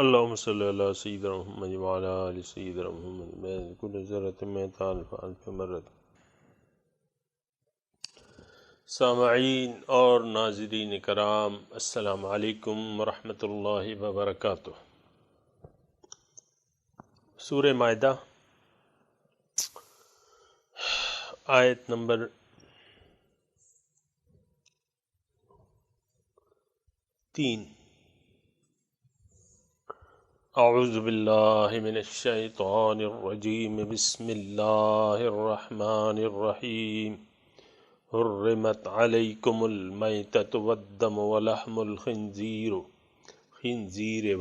اللهم صل على سيدنا محمد وعلى آل سيدنا محمد میں كل ذرة مئة ألف مرة۔ سامعین اور ناظرین کرام، السلام علیکم ورحمۃ اللہ وبرکاتہ۔ سورہ مائدہ آیت نمبر 3۔ اعوذ باللہ من الشیطان الرجیم، بسم اللہ الرحمن الرحیم۔ حرمت علیکم المیتۃ والدم ولحم الخنزیر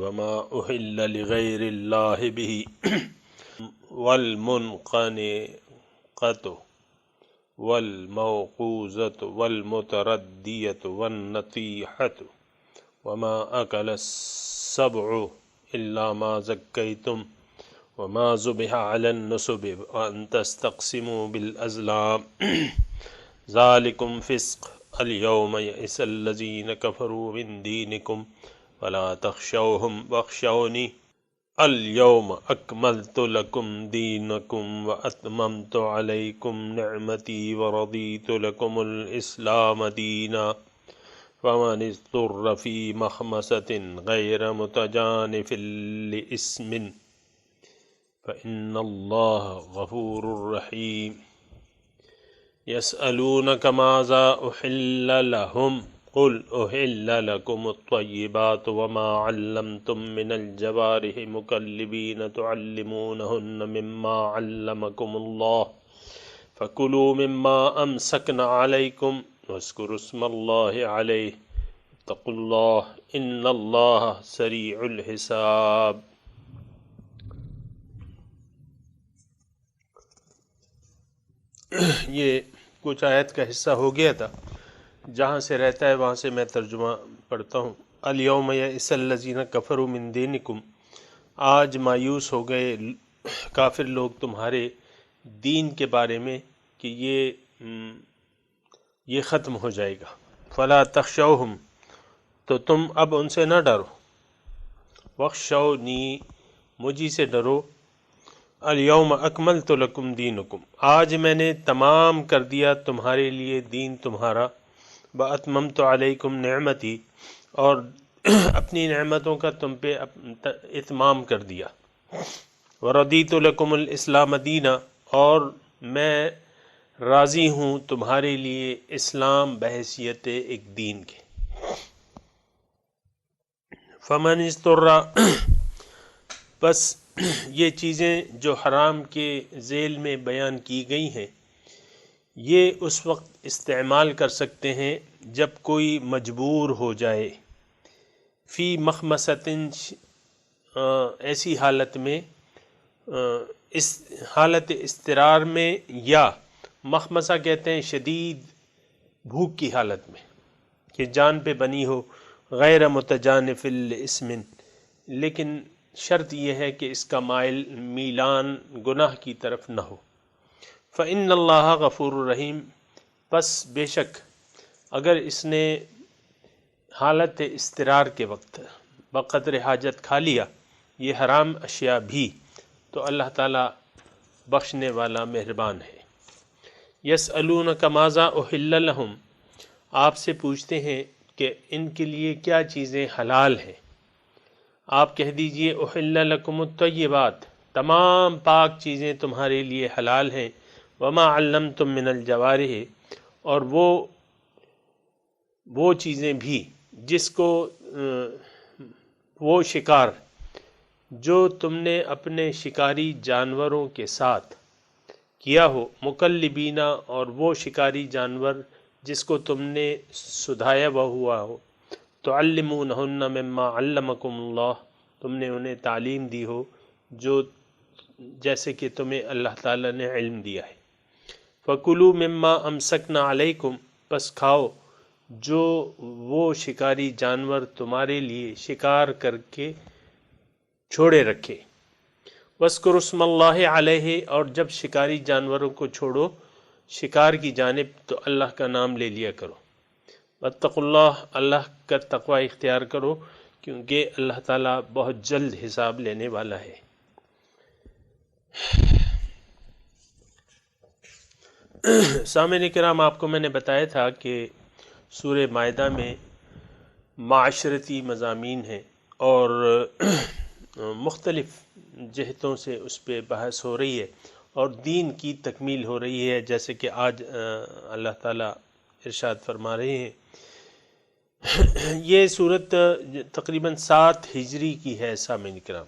وما اہل لغیر اللہ بہ والمنخنقۃ والموقوذۃ والمتردیۃ والنطیحۃ وما اکل السبع الا ما زکیتم وما ذبح علی النصب وان تستقسموا بالازلام ذالکم فسق۔ اليوم یئس الذین کفروا من دینکم فلا تخشوهم واخشونی اليوم اکملت لکم دینکم واتممت علیکم نعمتی ورضیت لکم الاسلام دینا فمن اضطر فی مخمصة غیر متجانف لإثم فإن اللہ غفور رحیم۔ یسألونک ماذا احل لهم قل احل لکم الطیبات وما علمتم من الجوارح مکلبین تعلمونہن مما علمکم اللہ فکلوا مما امسکن علیکم واذکروا اسم اللہ علیہ اتقوا اللہ ان اللہ سریع الحساب۔ یہ کچھ آیت کا حصہ ہو گیا تھا، جہاں سے رہتا ہے وہاں سے میں ترجمہ پڑھتا ہوں۔ الیوم یئس الذین کفروا من دینکم، آج مایوس ہو گئے کافر لوگ تمہارے دین کے بارے میں کہ یہ ختم ہو جائے گا۔ فلا تخشوہم، تو تم اب ان سے نہ ڈرو۔ واخشونی، مجھی سے ڈرو۔ الیوم اکملت لکم دینکم، آج میں نے تمام کر دیا تمہارے لیے دین تمہارا۔ واتممت علیکم نعمتی، اور اپنی نعمتوں کا تم پہ اتمام کر دیا۔ ورضیت لکم الاسلام دینا، اور میں راضی ہوں تمہارے لیے اسلام بحیثیت ایک دین کے۔ فمن اضطر، بس یہ چیزیں جو حرام کے ذیل میں بیان کی گئی ہیں یہ اس وقت استعمال کر سکتے ہیں جب کوئی مجبور ہو جائے، فی مخمصۃ، ایسی حالت میں، اس حالت اضطرار میں، یا مخمصہ کہتے ہیں شدید بھوک کی حالت میں کہ جان پہ بنی ہو، غیر متجانف لإثم، لیکن شرط یہ ہے کہ اس کا مائل میلان گناہ کی طرف نہ ہو۔ فإن اللہ غفور الرحیم، پس بے شک اگر اس نے حالت اضطرار کے وقت بقدر حاجت کھا لیا یہ حرام اشیاء بھی، تو اللہ تعالیٰ بخشنے والا مہربان ہے۔ یسألونک ماذا احل لہم، آپ سے پوچھتے ہیں کہ ان کے لیے کیا چیزیں حلال ہیں۔ آپ کہہ دیجئے احل لکم الطیبات، تمام پاک چیزیں تمہارے لیے حلال ہیں۔ وما علمتم من الجوارح، اور وہ چیزیں بھی جس کو وہ شکار جو تم نے اپنے شکاری جانوروں کے ساتھ کیا ہو، مکلبینہ، اور وہ شکاری جانور جس کو تم نے سدھایا ہوا ہو، تعلمونہن مما علمکم اللہ، تم نے انہیں تعلیم دی ہو جو جیسے کہ تمہیں اللہ تعالیٰ نے علم دیا ہے۔ فَكُلُوا مِمَّا أَمْسَكْنَا عَلَيْكُمْ، پس کھاؤ جو وہ شکاری جانور تمہارے لیے شکار کر کے چھوڑے رکھے۔ وَاذْكُرُوا اسْمَ اللَّهِ عَلَيْهِ، اور جب شکاری جانوروں کو چھوڑو شکار کی جانب تو اللہ کا نام لے لیا کرو۔ واتقوا اللہ، اللہ کا تقوی اختیار کرو، کیونکہ اللہ تعالیٰ بہت جلد حساب لینے والا ہے۔ سامعین کرام، آپ کو میں نے بتایا تھا کہ سورہ مائدہ میں معاشرتی مضامین ہیں اور مختلف جہتوں سے اس پہ بحث ہو رہی ہے اور دین کی تکمیل ہو رہی ہے، جیسے کہ آج اللہ تعالیٰ ارشاد فرما رہے ہیں۔ یہ صورت تقریباً 7 ہجری کی ہے سامعین کرام،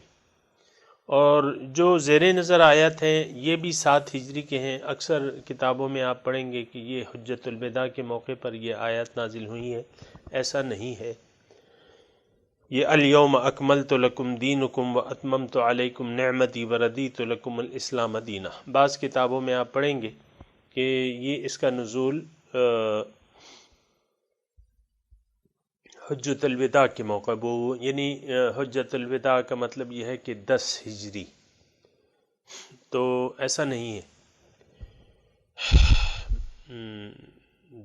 اور جو زیر نظر آیات ہیں یہ بھی 7 ہجری کے ہیں۔ اکثر کتابوں میں آپ پڑھیں گے کہ یہ حجۃ الوداع کے موقع پر یہ آیات نازل ہوئی ہیں، ایسا نہیں ہے۔ یہ الیوم اکملت لکم دینکم واتممت علیکم نعمتی وردیت لکم الاسلام دینا۔ بعض کتابوں میں آپ پڑھیں گے کہ یہ اس کا نزول حجۃ الوداع کے موقع یعنی حجۃ الوداع کا مطلب یہ ہے کہ 10 ہجری، تو ایسا نہیں ہے۔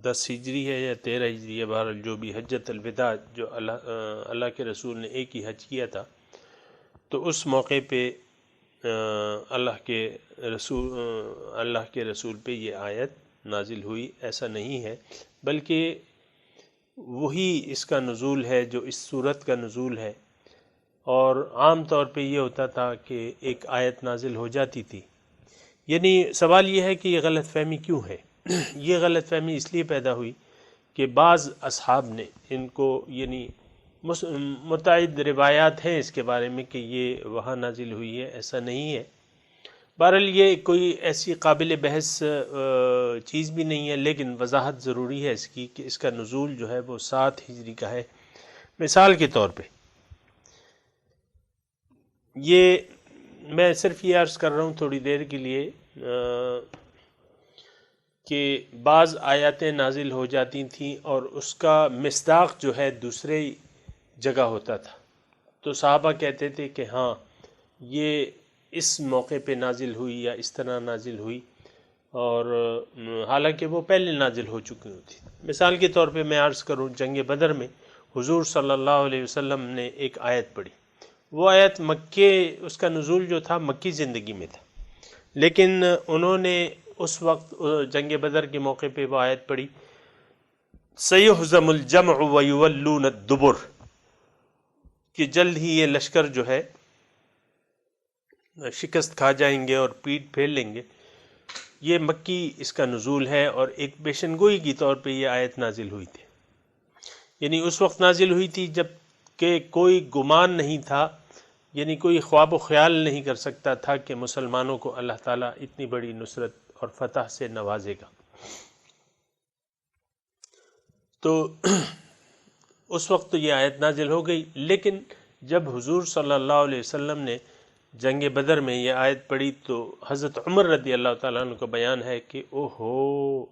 10 ہجری ہے یا 13 ہجری ہے، بہرحال جو بھی حجۃ الوداع، جو اللہ کے رسول نے ایک ہی حج کیا تھا، تو اس موقع پہ اللہ کے رسول پہ یہ آیت نازل ہوئی، ایسا نہیں ہے، بلکہ وہی اس کا نزول ہے جو اس صورت کا نزول ہے۔ اور عام طور پہ یہ ہوتا تھا کہ ایک آیت نازل ہو جاتی تھی۔ یعنی سوال یہ ہے کہ یہ غلط فہمی کیوں ہے؟ یہ غلط فہمی اس لیے پیدا ہوئی کہ بعض اصحاب نے ان کو، یعنی متعدد روایات ہیں اس کے بارے میں کہ یہ وہاں نازل ہوئی ہے، ایسا نہیں ہے۔ بہرحال یہ کوئی ایسی قابل بحث چیز بھی نہیں ہے، لیکن وضاحت ضروری ہے اس کی کہ اس کا نزول جو ہے وہ 7 ہجری کا ہے۔ مثال کے طور پہ یہ میں صرف یہ عرض کر رہا ہوں تھوڑی دیر کے لیے کہ بعض آیاتیں نازل ہو جاتی تھیں اور اس کا مصداق جو ہے دوسرے جگہ ہوتا تھا، تو صحابہ کہتے تھے کہ ہاں یہ اس موقع پہ نازل ہوئی یا اس طرح نازل ہوئی، اور حالانکہ وہ پہلے نازل ہو چکی ہوتی۔ مثال کے طور پہ میں عرض کروں، جنگ بدر میں حضور صلی اللہ علیہ وسلم نے ایک آیت پڑھی، وہ آیت اس کا نزول جو تھا مکی زندگی میں تھا، لیکن انہوں نے اس وقت جنگ بدر کے موقع پہ وہ آیت پڑھی، سَيُهْزَمُ الْجَمْعُ وَيُوَلُّونَ الدُّبُرَ، کہ جلد ہی یہ لشکر جو ہے شکست کھا جائیں گے اور پیٹ پھیر لیں گے۔ یہ مکی اس کا نزول ہے، اور ایک پیشن گوئی کی طور پہ یہ آیت نازل ہوئی تھی، یعنی اس وقت نازل ہوئی تھی جب کہ کوئی گمان نہیں تھا، یعنی کوئی خواب و خیال نہیں کر سکتا تھا کہ مسلمانوں کو اللہ تعالیٰ اتنی بڑی نصرت اور فتح سے نوازے گا۔ تو اس وقت تو یہ آیت نازل ہو گئی، لیکن جب حضور صلی اللہ علیہ وسلم نے جنگ بدر میں یہ آیت پڑھی تو حضرت عمر رضی اللہ تعالیٰ عنہ کا بیان ہے کہ اوہو،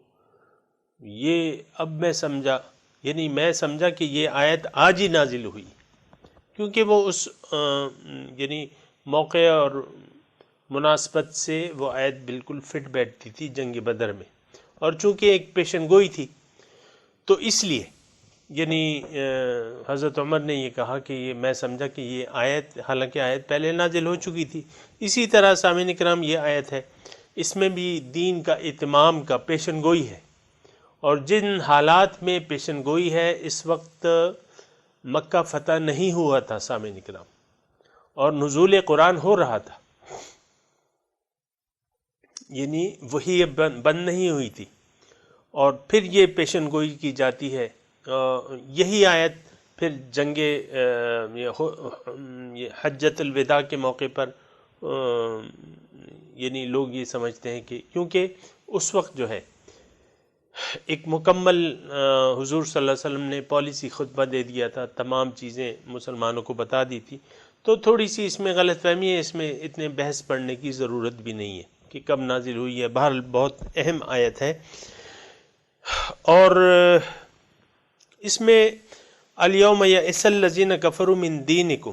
یہ اب میں سمجھا، یعنی میں سمجھا کہ یہ آیت آج ہی نازل ہوئی، کیونکہ وہ اس یعنی موقع اور مناسبت سے وہ آیت بالکل فٹ بیٹھتی تھی جنگ بدر میں، اور چونکہ ایک پیشن گوئی تھی تو اس لیے یعنی حضرت عمر نے یہ کہا کہ یہ میں سمجھا کہ یہ آیت، حالانکہ آیت پہلے نازل ہو چکی تھی۔ اسی طرح سامعین کرام یہ آیت ہے، اس میں بھی دین کا اتمام کا پیشن گوئی ہے، اور جن حالات میں پیشن گوئی ہے، اس وقت مکہ فتح نہیں ہوا تھا سامعین کرام، اور نزول قرآن ہو رہا تھا، یعنی وہی بند نہیں ہوئی تھی، اور پھر یہ پیشن گوئی کی جاتی ہے۔ یہی آیت پھر جنگ حجۃ الوداع کے موقع پر یعنی لوگ یہ سمجھتے ہیں کہ کیونکہ اس وقت جو ہے ایک مکمل حضور صلی اللہ علیہ وسلم نے پالیسی خطبہ دے دیا تھا، تمام چیزیں مسلمانوں کو بتا دی تھی، تو تھوڑی سی اس میں غلط فہمی ہے، اس میں اتنے بحث پڑھنے کی ضرورت بھی نہیں ہے کہ کب نازل ہوئی ہے۔ بہرحال بہت اہم آیت ہے، اور اس میں الیوم یئس الذین کفروا من دینکم،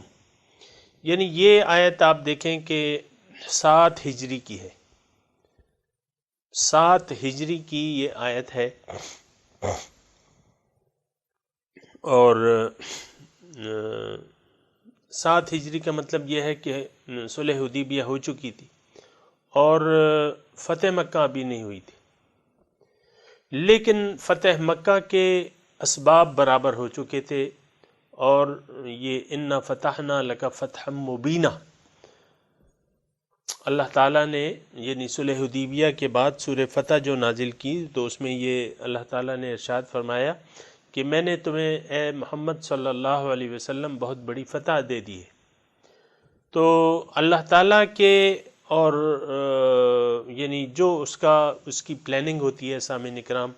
یعنی یہ آیت آپ دیکھیں کہ 7 ہجری کی ہے، 7 ہجری کی یہ آیت ہے، اور 7 ہجری کا مطلب یہ ہے کہ صلح حدیبیہ ہو چکی تھی اور فتح مکہ ابھی نہیں ہوئی تھی، لیکن فتح مکہ کے اسباب برابر ہو چکے تھے، اور یہ انا فتحنا لک فتحا مبینا، اللہ تعالیٰ نے یعنی صلح حدیبیہ کے بعد سورہ فتح جو نازل کی تو اس میں یہ اللہ تعالیٰ نے ارشاد فرمایا کہ میں نے تمہیں اے محمد صلی اللہ علیہ وسلم بہت بڑی فتح دے دی ہے۔ تو اللہ تعالیٰ کے اور یعنی جو اس کی پلاننگ ہوتی ہے سامعین اکرام،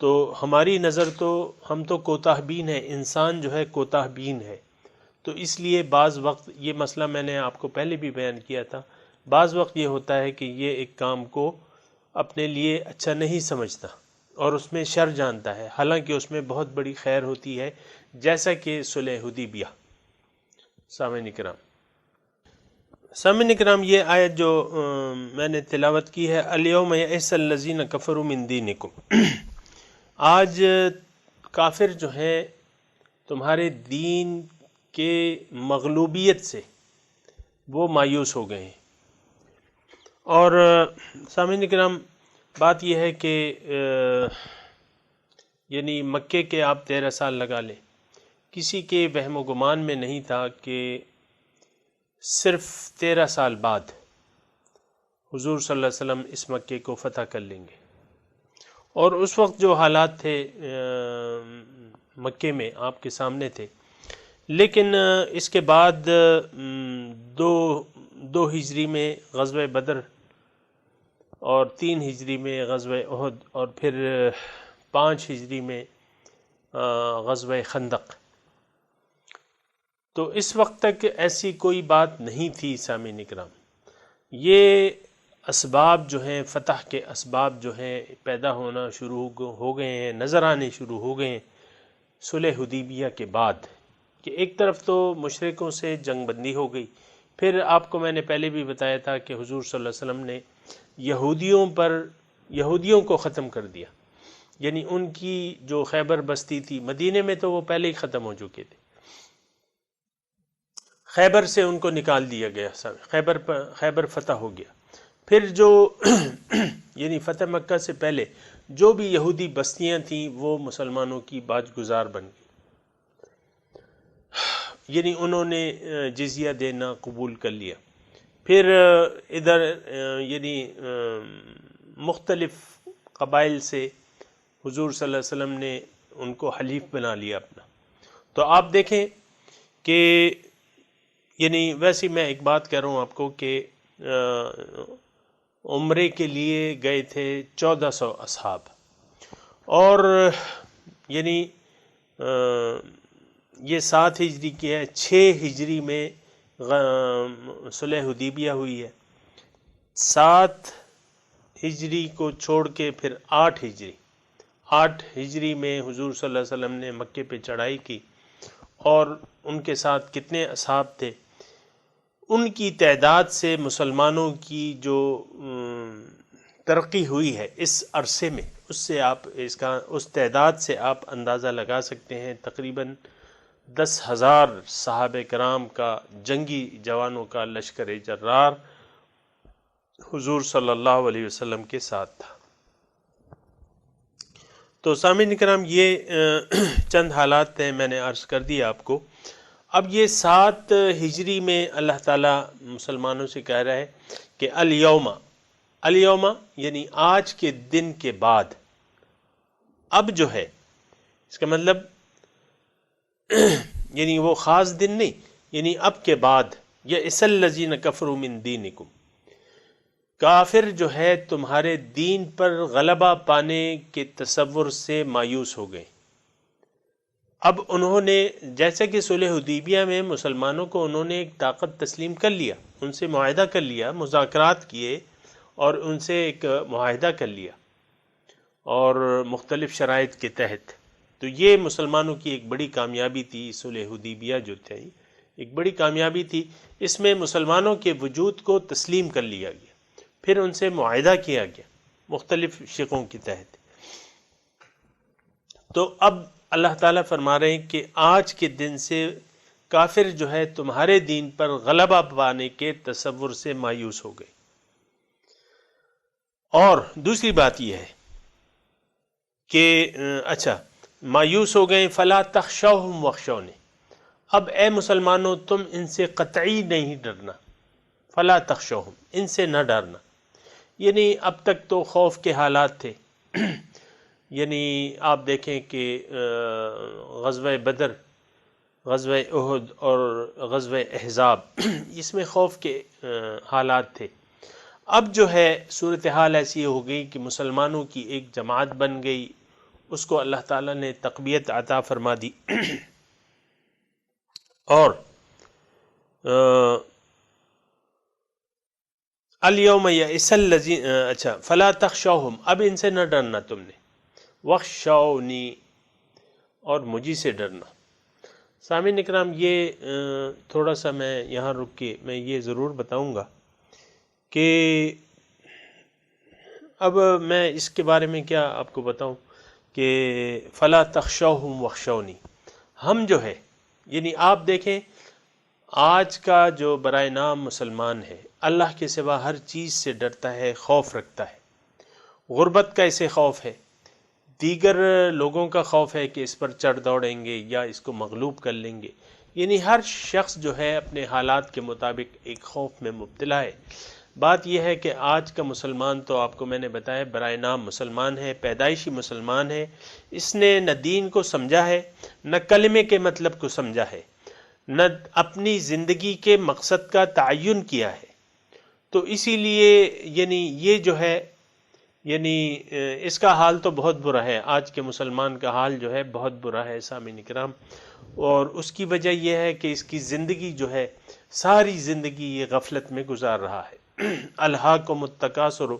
تو ہماری نظر تو ہم تو کوتاہ بین ہیں، انسان جو ہے کوتاہ بین ہے، تو اس لیے بعض وقت یہ مسئلہ میں نے آپ کو پہلے بھی بیان کیا تھا، بعض وقت یہ ہوتا ہے کہ یہ ایک کام کو اپنے لیے اچھا نہیں سمجھتا اور اس میں شر جانتا ہے، حالانکہ اس میں بہت بڑی خیر ہوتی ہے، جیسا کہ صلح حدیبیہ۔ سامعین اکرام، یہ آیت جو میں نے تلاوت کی ہے، الیوم یئس الذین کفروا من دینکم، آج کافر جو ہیں تمہارے دین کے مغلوبیت سے وہ مایوس ہو گئے ہیں۔ اور سامعین اکرام، بات یہ ہے کہ یعنی مکے کے آپ 13 سال لگا لیں، کسی کے وہم و گمان میں نہیں تھا کہ صرف 13 سال بعد حضور صلی اللہ علیہ وسلم اس مکے کو فتح کر لیں گے، اور اس وقت جو حالات تھے مکے میں آپ کے سامنے تھے، لیکن اس کے بعد دو ہجری میں غزوہ بدر اور 3 ہجری میں غزوہ احد اور پھر 5 ہجری میں غزوہ خندق، تو اس وقت تک ایسی کوئی بات نہیں تھی سامعین اکرام۔ یہ اسباب جو ہیں، فتح کے اسباب جو ہیں پیدا ہونا شروع ہو گئے ہیں، نظر آنے شروع ہو گئے ہیں صلح حدیبیہ کے بعد، کہ ایک طرف تو مشرکوں سے جنگ بندی ہو گئی، پھر آپ کو میں نے پہلے بھی بتایا تھا کہ حضور صلی اللہ علیہ وسلم نے یہودیوں کو ختم کر دیا، یعنی ان کی جو خیبر بستی تھی، مدینے میں تو وہ پہلے ہی ختم ہو چکے تھے، خیبر سے ان کو نکال دیا گیا، خیبر فتح ہو گیا۔ پھر جو یعنی فتح مکہ سے پہلے جو بھی یہودی بستیاں تھیں وہ مسلمانوں کی باج گزار بن گئی، یعنی انہوں نے جزیہ دینا قبول کر لیا۔ پھر ادھر یعنی مختلف قبائل سے حضور صلی اللہ علیہ وسلم نے ان کو حلیف بنا لیا اپنا۔ تو آپ دیکھیں کہ یعنی ویسے میں ایک بات کہہ رہا ہوں آپ کو کہ عمرے کے لیے گئے تھے 1400 اصحاب، اور یعنی یہ 7 ہجری کی ہے، 6 ہجری میں صلح حدیبیہ ہوئی ہے، 7 ہجری کو چھوڑ کے پھر 8 ہجری میں حضور صلی اللہ علیہ وسلم نے مکے پہ چڑھائی کی، اور ان کے ساتھ کتنے اصحاب تھے، ان کی تعداد سے مسلمانوں کی جو ترقی ہوئی ہے اس عرصے میں، اس تعداد سے آپ اندازہ لگا سکتے ہیں، تقریباً 10,000 صحابہ کرام کا، جنگی جوانوں کا لشکر جرار حضور صلی اللہ علیہ وسلم کے ساتھ تھا۔ تو سامعین کرام، یہ چند حالات ہیں میں نے عرض کر دیا آپ کو۔ اب یہ 7 ہجری میں اللہ تعالیٰ مسلمانوں سے کہہ رہا ہے کہ الیوم یعنی آج کے دن کے بعد، اب جو ہے اس کا مطلب یعنی وہ خاص دن نہیں، یعنی اب کے بعد، یئس الذین کفروا من دینکم، کافر جو ہے تمہارے دین پر غلبہ پانے کے تصور سے مایوس ہو گئے۔ اب انہوں نے جیسے کہ صلح حدیبیہ میں مسلمانوں کو انہوں نے ایک طاقت تسلیم کر لیا، ان سے معاہدہ کر لیا، مذاکرات کیے اور ان سے ایک معاہدہ کر لیا اور مختلف شرائط کے تحت، تو یہ مسلمانوں کی ایک بڑی کامیابی تھی۔ صلح حدیبیہ جو تھی ایک بڑی کامیابی تھی، اس میں مسلمانوں کے وجود کو تسلیم کر لیا گیا، پھر ان سے معاہدہ کیا گیا مختلف شقوں کے تحت۔ تو اب اللہ تعالیٰ فرما رہے ہیں کہ آج کے دن سے کافر جو ہے تمہارے دین پر غلبہ پانے کے تصور سے مایوس ہو گئے۔ اور دوسری بات یہ ہے کہ اچھا مایوس ہو گئے، فلا تخشوہم واخشونی، اب اے مسلمانوں تم ان سے قطعی نہیں ڈرنا، فلا تخشوہم، ان سے نہ ڈرنا، یعنی اب تک تو خوف کے حالات تھے۔ یعنی آپ دیکھیں کہ غزوہ بدر، غزوہ احد اور غزوہ احزاب اس میں خوف کے حالات تھے۔ اب جو ہے صورتحال ایسی ہو گئی کہ مسلمانوں کی ایک جماعت بن گئی، اس کو اللہ تعالیٰ نے تقویت عطا فرما دی، اور الیوم یئس الذین، اچھا فلا تخشوہم، اب ان سے نہ ڈرنا تم نے، واخشونی، اور مجھی سے ڈرنا۔ سامعین اکرام، یہ تھوڑا سا میں یہاں رک کے میں یہ ضرور بتاؤں گا کہ اب میں اس کے بارے میں کیا آپ کو بتاؤں کہ فلا تخشوہم واخشونی، ہم جو ہے یعنی آپ دیکھیں آج کا جو برائے نام مسلمان ہے اللہ کے سوا ہر چیز سے ڈرتا ہے، خوف رکھتا ہے۔ غربت کا اسے خوف ہے، دیگر لوگوں کا خوف ہے کہ اس پر چڑھ دوڑیں گے یا اس کو مغلوب کر لیں گے، یعنی ہر شخص جو ہے اپنے حالات کے مطابق ایک خوف میں مبتلا ہے۔ بات یہ ہے کہ آج کا مسلمان تو آپ کو میں نے بتایا برائے نام مسلمان ہے، پیدائشی مسلمان ہے، اس نے نہ دین کو سمجھا ہے، نہ کلمے کے مطلب کو سمجھا ہے، نہ اپنی زندگی کے مقصد کا تعین کیا ہے۔ تو اسی لیے یعنی یہ جو ہے یعنی اس کا حال تو بہت برا ہے، آج کے مسلمان کا حال جو ہے بہت برا ہے سامعین اکرام، اور اس کی وجہ یہ ہے کہ اس کی زندگی جو ہے ساری زندگی یہ غفلت میں گزار رہا ہے۔ الہاکم التکاثر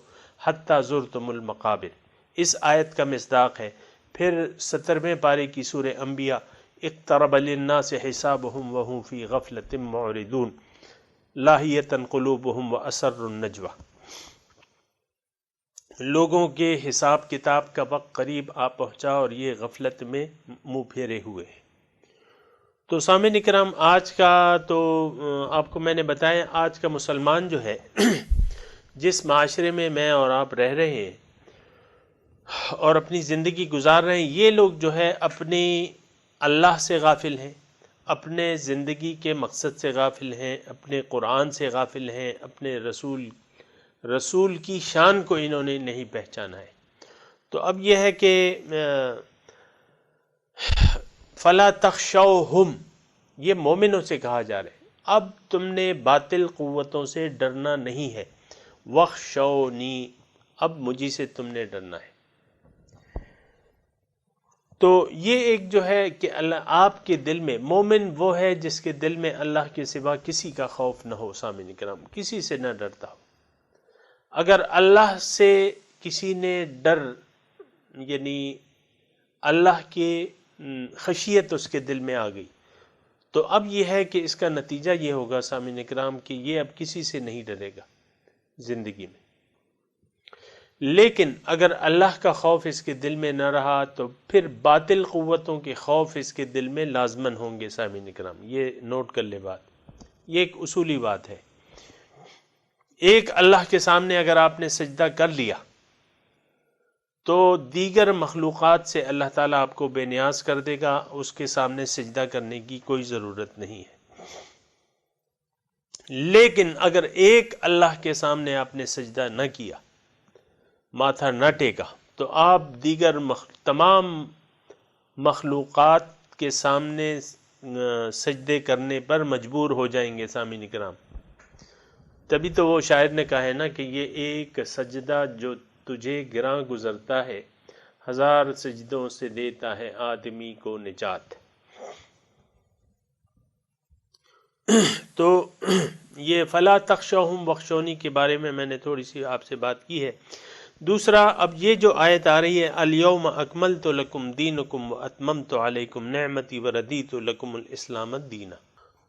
حتی زرتم المقابر، اس آیت کا مصداق ہے۔ پھر 17ویں پارے کی سورہ انبیاء، اقترب للناس حسابهم وهم فی غفلۃ معرضون لاہیۃ قلوبهم واسروا النجوى، لوگوں کے حساب کتاب کا وقت قریب آ پہنچا اور یہ غفلت میں منہ پھیرے ہوئے ہیں۔ تو سامعین کرام، آج کا تو آپ کو میں نے بتایا آج کا مسلمان جو ہے جس معاشرے میں اور آپ رہ رہے ہیں اور اپنی زندگی گزار رہے ہیں، یہ لوگ جو ہے اپنی اللہ سے غافل ہیں، اپنے زندگی کے مقصد سے غافل ہیں، اپنے قرآن سے غافل ہیں، اپنے رسول کی شان کو انہوں نے نہیں پہچانا ہے۔ تو اب یہ ہے کہ فلا تخشوہم، یہ مومنوں سے کہا جا رہا ہے، اب تم نے باطل قوتوں سے ڈرنا نہیں ہے، واخشونی، اب مجھی سے تم نے ڈرنا ہے۔ تو یہ ایک جو ہے کہ اللہ آپ کے دل میں، مومن وہ ہے جس کے دل میں اللہ کے سوا کسی کا خوف نہ ہو، سامعین کرام کسی سے نہ ڈرتا ہو۔ اگر اللہ سے کسی نے ڈر یعنی اللہ کی خشیت اس کے دل میں آ گئی، تو اب یہ ہے کہ اس کا نتیجہ یہ ہوگا سامعین اکرام کہ یہ اب کسی سے نہیں ڈرے گا زندگی میں۔ لیکن اگر اللہ کا خوف اس کے دل میں نہ رہا تو پھر باطل قوتوں کے خوف اس کے دل میں لازماً ہوں گے سامعین اکرام، یہ نوٹ کر لے بات، یہ ایک اصولی بات ہے۔ ایک اللہ کے سامنے اگر آپ نے سجدہ کر لیا تو دیگر مخلوقات سے اللہ تعالیٰ آپ کو بے نیاز کر دے گا، اس کے سامنے سجدہ کرنے کی کوئی ضرورت نہیں ہے۔ لیکن اگر ایک اللہ کے سامنے آپ نے سجدہ نہ کیا، ماتھا نہ ٹیکا، تو آپ دیگر تمام مخلوقات کے سامنے سجدے کرنے پر مجبور ہو جائیں گے سامعین کرام۔ تبھی تو وہ شاعر نے کہا ہے نا کہ یہ ایک سجدہ جو تجھے گراں گزرتا ہے، 1000 سجدوں سے دیتا ہے آدمی کو نجات۔ تو یہ فلا تخشوہم واخشونی کے بارے میں نے تھوڑی سی آپ سے بات کی ہے۔ دوسرا، اب یہ جو آیت آ رہی ہے الیوم اکملت لکم دینکم واتممت علیکم نعمتی وردیت لکم الاسلام دینا،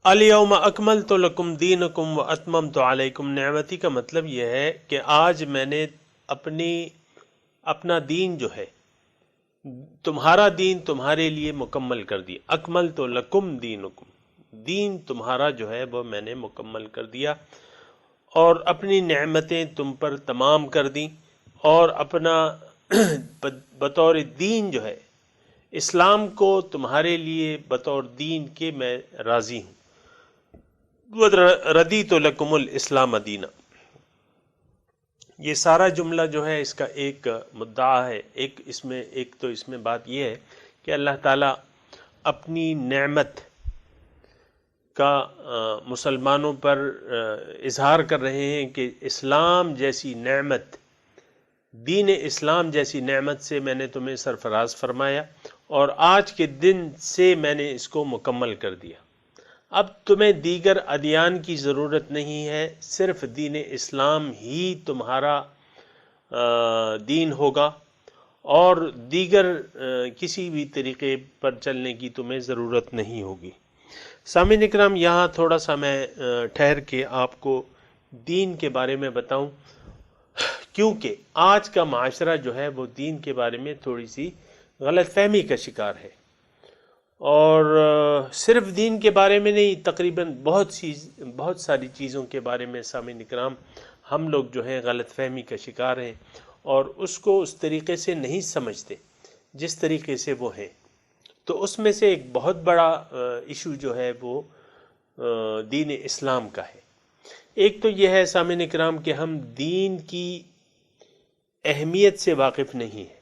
الیوم اکملت لکم دینکم واتممت علیکم نعمتی کا مطلب یہ ہے کہ آج میں نے اپنا دین جو ہے، تمہارا دین تمہارے لیے مکمل کر دیا۔ اکملت لکم دینکم، دین تمہارا جو ہے وہ میں نے مکمل کر دیا اور اپنی نعمتیں تم پر تمام کر دیں، اور اپنا بطور دین جو ہے اسلام کو تمہارے لیے بطور دین کے میں راضی ہوں۔ رَضِيتُ لَكُمُ الْإِسْلَامَ دِينًا، یہ سارا جملہ جو ہے اس کا ایک مدعا ہے، ایک تو اس میں بات یہ ہے کہ اللہ تعالیٰ اپنی نعمت کا مسلمانوں پر اظہار کر رہے ہیں کہ اسلام جیسی نعمت، دین اسلام جیسی نعمت سے میں نے تمہیں سرفراز فرمایا، اور آج کے دن سے میں نے اس کو مکمل کر دیا۔ اب تمہیں دیگر ادیان کی ضرورت نہیں ہے، صرف دین اسلام ہی تمہارا دین ہوگا، اور دیگر کسی بھی طریقے پر چلنے کی تمہیں ضرورت نہیں ہوگی۔ سامعین اکرام، یہاں تھوڑا سا میں ٹھہر کے آپ کو دین کے بارے میں بتاؤں، کیونکہ آج کا معاشرہ جو ہے وہ دین کے بارے میں تھوڑی سی غلط فہمی کا شکار ہے، اور صرف دین کے بارے میں نہیں، تقریباً بہت ساری چیزوں کے بارے میں سامعین اکرام ہم لوگ جو ہیں غلط فہمی کا شکار ہیں، اور اس کو اس طریقے سے نہیں سمجھتے جس طریقے سے وہ ہیں۔ تو اس میں سے ایک بہت بڑا ایشو جو ہے وہ دین اسلام کا ہے۔ ایک تو یہ ہے سامعین اکرام کہ ہم دین کی اہمیت سے واقف نہیں ہیں،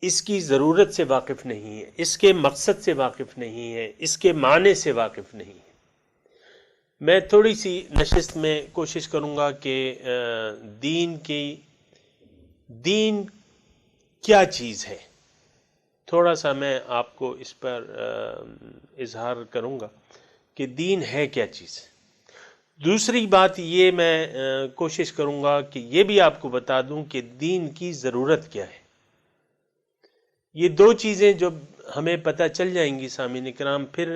اس کی ضرورت سے واقف نہیں ہے، اس کے مقصد سے واقف نہیں ہے، اس کے معنی سے واقف نہیں ہے۔ میں تھوڑی سی نشست میں کوشش کروں گا کہ دین کیا چیز ہے، تھوڑا سا میں آپ کو اس پر اظہار کروں گا کہ دین ہے کیا چیز۔ دوسری بات یہ میں کوشش کروں گا کہ یہ بھی آپ کو بتا دوں کہ دین کی ضرورت کیا ہے۔ یہ دو چیزیں جو ہمیں پتہ چل جائیں گی سامعین اکرام، پھر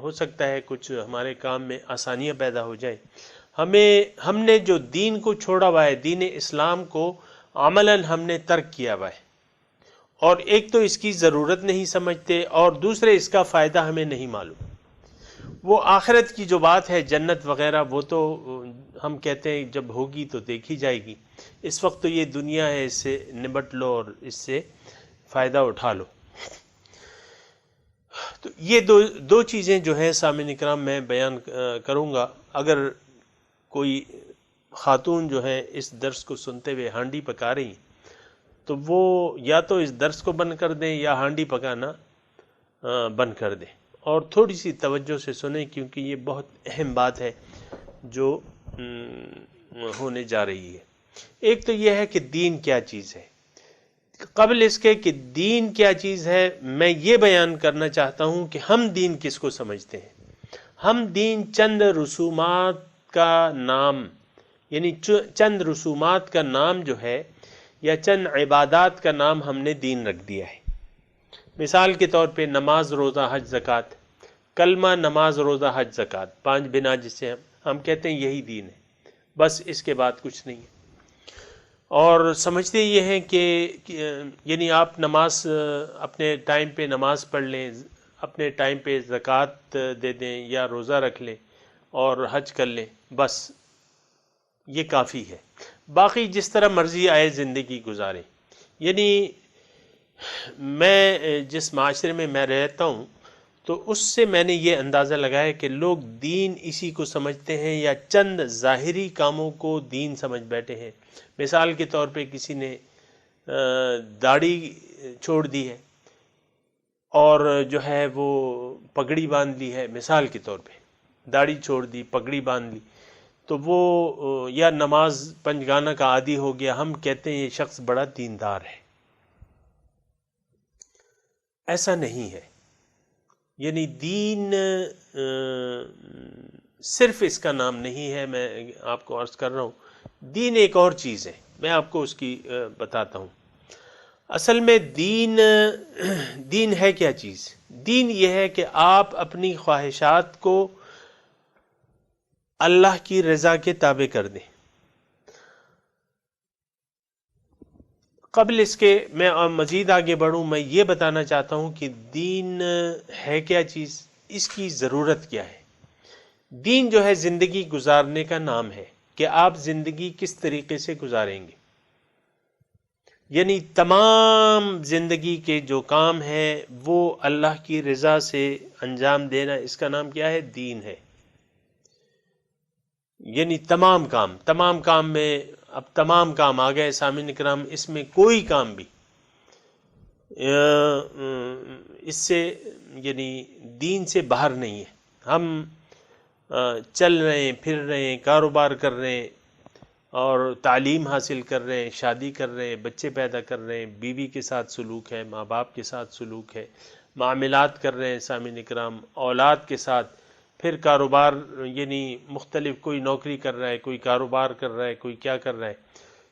ہو سکتا ہے کچھ ہمارے کام میں آسانیاں پیدا ہو جائیں۔ ہم نے جو دین کو چھوڑا ہوا ہے، دین اسلام کو عملاً ہم نے ترک کیا ہوا ہے، اور ایک تو اس کی ضرورت نہیں سمجھتے، اور دوسرے اس کا فائدہ ہمیں نہیں معلوم۔ وہ آخرت کی جو بات ہے، جنت وغیرہ، وہ تو ہم کہتے ہیں جب ہوگی تو دیکھی جائے گی، اس وقت تو یہ دنیا ہے، اس سے نمٹ لو اور اس سے فائدہ اٹھا لو۔ تو یہ دو چیزیں جو ہیں سامعین اکرام میں بیان کروں گا۔ اگر کوئی خاتون جو ہیں اس درس کو سنتے ہوئے ہانڈی پکا رہی ہیں، تو وہ یا تو اس درس کو بند کر دیں یا ہانڈی پکانا بند کر دیں، اور تھوڑی سی توجہ سے سنیں، کیونکہ یہ بہت اہم بات ہے جو ہونے جا رہی ہے۔ ایک تو یہ ہے کہ دین کیا چیز ہے۔ قبل اس کے کہ دین کیا چیز ہے، میں یہ بیان کرنا چاہتا ہوں کہ ہم دین کس کو سمجھتے ہیں۔ ہم دین چند رسومات کا نام، یعنی چند رسومات کا نام جو ہے، یا چند عبادات کا نام ہم نے دین رکھ دیا ہے۔ مثال کے طور پہ نماز، روزہ، حج، زکوٰۃ، کلمہ، نماز، روزہ، حج، زکوٰۃ، 5 بنا جسے ہم کہتے ہیں یہی دین ہے، بس اس کے بعد کچھ نہیں ہے۔ اور سمجھتے یہ ہیں کہ یعنی آپ نماز اپنے ٹائم پہ نماز پڑھ لیں، اپنے ٹائم پہ زکوٰۃ دے دیں یا روزہ رکھ لیں اور حج کر لیں، بس یہ کافی ہے، باقی جس طرح مرضی آئے زندگی گزاریں۔ یعنی میں جس معاشرے میں میں رہتا ہوں، تو اس سے میں نے یہ اندازہ لگایا کہ لوگ دین اسی کو سمجھتے ہیں، یا چند ظاہری کاموں کو دین سمجھ بیٹھے ہیں۔ مثال کے طور پہ کسی نے داڑھی چھوڑ دی ہے اور جو ہے وہ پگڑی باندھ لی ہے، مثال کے طور پہ داڑھی چھوڑ دی، پگڑی باندھ لی، تو وہ یا نماز پنجگانہ کا عادی ہو گیا، ہم کہتے ہیں یہ شخص بڑا دیندار ہے۔ ایسا نہیں ہے۔ یعنی دین صرف اس کا نام نہیں ہے، میں آپ کو عرض کر رہا ہوں، دین ایک اور چیز ہے، میں آپ کو اس کی بتاتا ہوں۔ اصل میں دین ہے کیا چیز؟ دین یہ ہے کہ آپ اپنی خواہشات کو اللہ کی رضا کے تابع کر دیں۔ قبل اس کے میں مزید آگے بڑھوں، میں یہ بتانا چاہتا ہوں کہ دین ہے کیا چیز، اس کی ضرورت کیا ہے؟ دین جو ہے زندگی گزارنے کا نام ہے کہ آپ زندگی کس طریقے سے گزاریں گے، یعنی تمام زندگی کے جو کام ہے وہ اللہ کی رضا سے انجام دینا، اس کا نام کیا ہے؟ دین ہے۔ یعنی تمام کام میں اب تمام کام آ گئے سامعین اکرام، اس میں کوئی کام بھی اس سے یعنی دین سے باہر نہیں ہے۔ ہم چل رہے ہیں، پھر رہے ہیں، کاروبار کر رہے ہیں اور تعلیم حاصل کر رہے ہیں، شادی کر رہے ہیں، بچے پیدا کر رہے ہیں، بیوی کے ساتھ سلوک ہے، ماں باپ کے ساتھ سلوک ہے، معاملات کر رہے ہیں سامعین اکرام، اولاد کے ساتھ، پھر کاروبار، یعنی مختلف، کوئی نوکری کر رہا ہے، کوئی کاروبار کر رہا ہے، کوئی کیا کر رہا ہے۔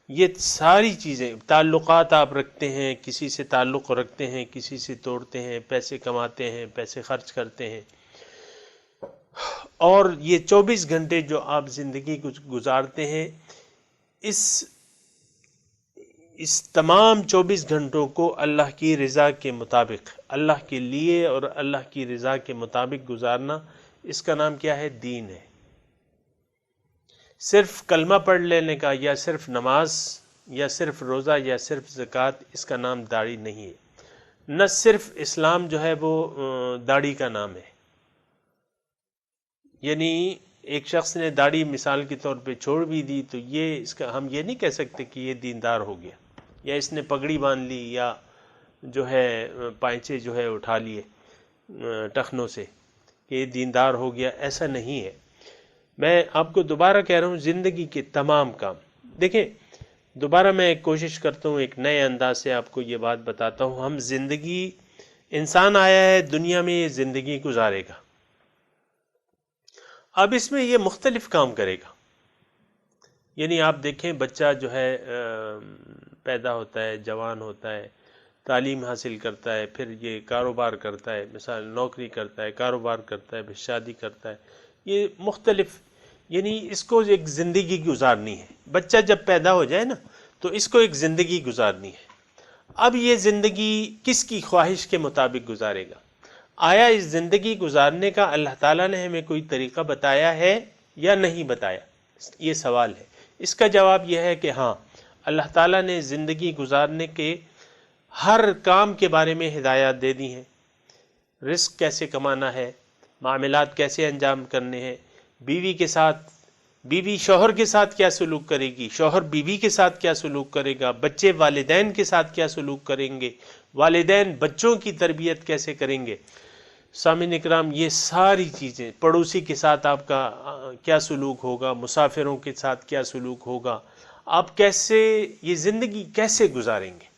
یہ ساری چیزیں، تعلقات آپ رکھتے ہیں، کسی سے تعلق رکھتے ہیں، کسی سے توڑتے ہیں، پیسے کماتے ہیں، پیسے خرچ کرتے ہیں، اور یہ 24 گھنٹے جو آپ زندگی گزارتے ہیں، اس تمام 24 گھنٹوں کو اللہ کی رضا کے مطابق، اللہ کے لیے اور اللہ کی رضا کے مطابق گزارنا، اس کا نام کیا ہے؟ دین ہے۔ صرف کلمہ پڑھ لینے کا، یا صرف نماز، یا صرف روزہ، یا صرف زکوٰۃ، اس کا نام داڑھی نہیں ہے۔ نہ صرف اسلام جو ہے وہ داڑھی کا نام ہے۔ یعنی ایک شخص نے داڑھی مثال کے طور پہ چھوڑ بھی دی تو اس کا ہم یہ نہیں کہہ سکتے کہ یہ دیندار ہو گیا، یا اس نے پگڑی باندھ لی، یا جو ہے پائچے جو ہے اٹھا لیے ٹخنوں سے کہ یہ دیندار ہو گیا، ایسا نہیں ہے۔ میں آپ کو دوبارہ کہہ رہا ہوں، زندگی کے تمام کام دیکھیں، دوبارہ میں ایک کوشش کرتا ہوں، ایک نئے انداز سے آپ کو یہ بات بتاتا ہوں۔ ہم زندگی، انسان آیا ہے دنیا میں، یہ زندگی گزارے گا، اب اس میں یہ مختلف کام کرے گا۔ یعنی آپ دیکھیں، بچہ جو ہے پیدا ہوتا ہے، جوان ہوتا ہے، تعلیم حاصل کرتا ہے، پھر یہ کاروبار کرتا ہے، مثال نوکری کرتا ہے، کاروبار کرتا ہے، پھر شادی کرتا ہے، یہ مختلف، یعنی اس کو ایک زندگی گزارنی ہے۔ بچہ جب پیدا ہو جائے نا تو اس کو ایک زندگی گزارنی ہے۔ اب یہ زندگی کس کی خواہش کے مطابق گزارے گا؟ آیا اس زندگی گزارنے کا اللہ تعالیٰ نے ہمیں کوئی طریقہ بتایا ہے یا نہیں بتایا؟ یہ سوال ہے۔ اس کا جواب یہ ہے کہ ہاں، اللہ تعالیٰ نے زندگی گزارنے کے ہر کام کے بارے میں ہدایات دے دی ہیں۔ رزق کیسے کمانا ہے، معاملات کیسے انجام کرنے ہیں، بیوی کے ساتھ، بیوی شوہر کے ساتھ کیا سلوک کرے گی، شوہر بیوی کے ساتھ کیا سلوک کرے گا، بچے والدین کے ساتھ کیا سلوک کریں گے، والدین بچوں کی تربیت کیسے کریں گے۔ سامعین اکرام، یہ ساری چیزیں، پڑوسی کے ساتھ آپ کا کیا سلوک ہوگا، مسافروں کے ساتھ کیا سلوک ہوگا، آپ کیسے یہ زندگی کیسے گزاریں گے،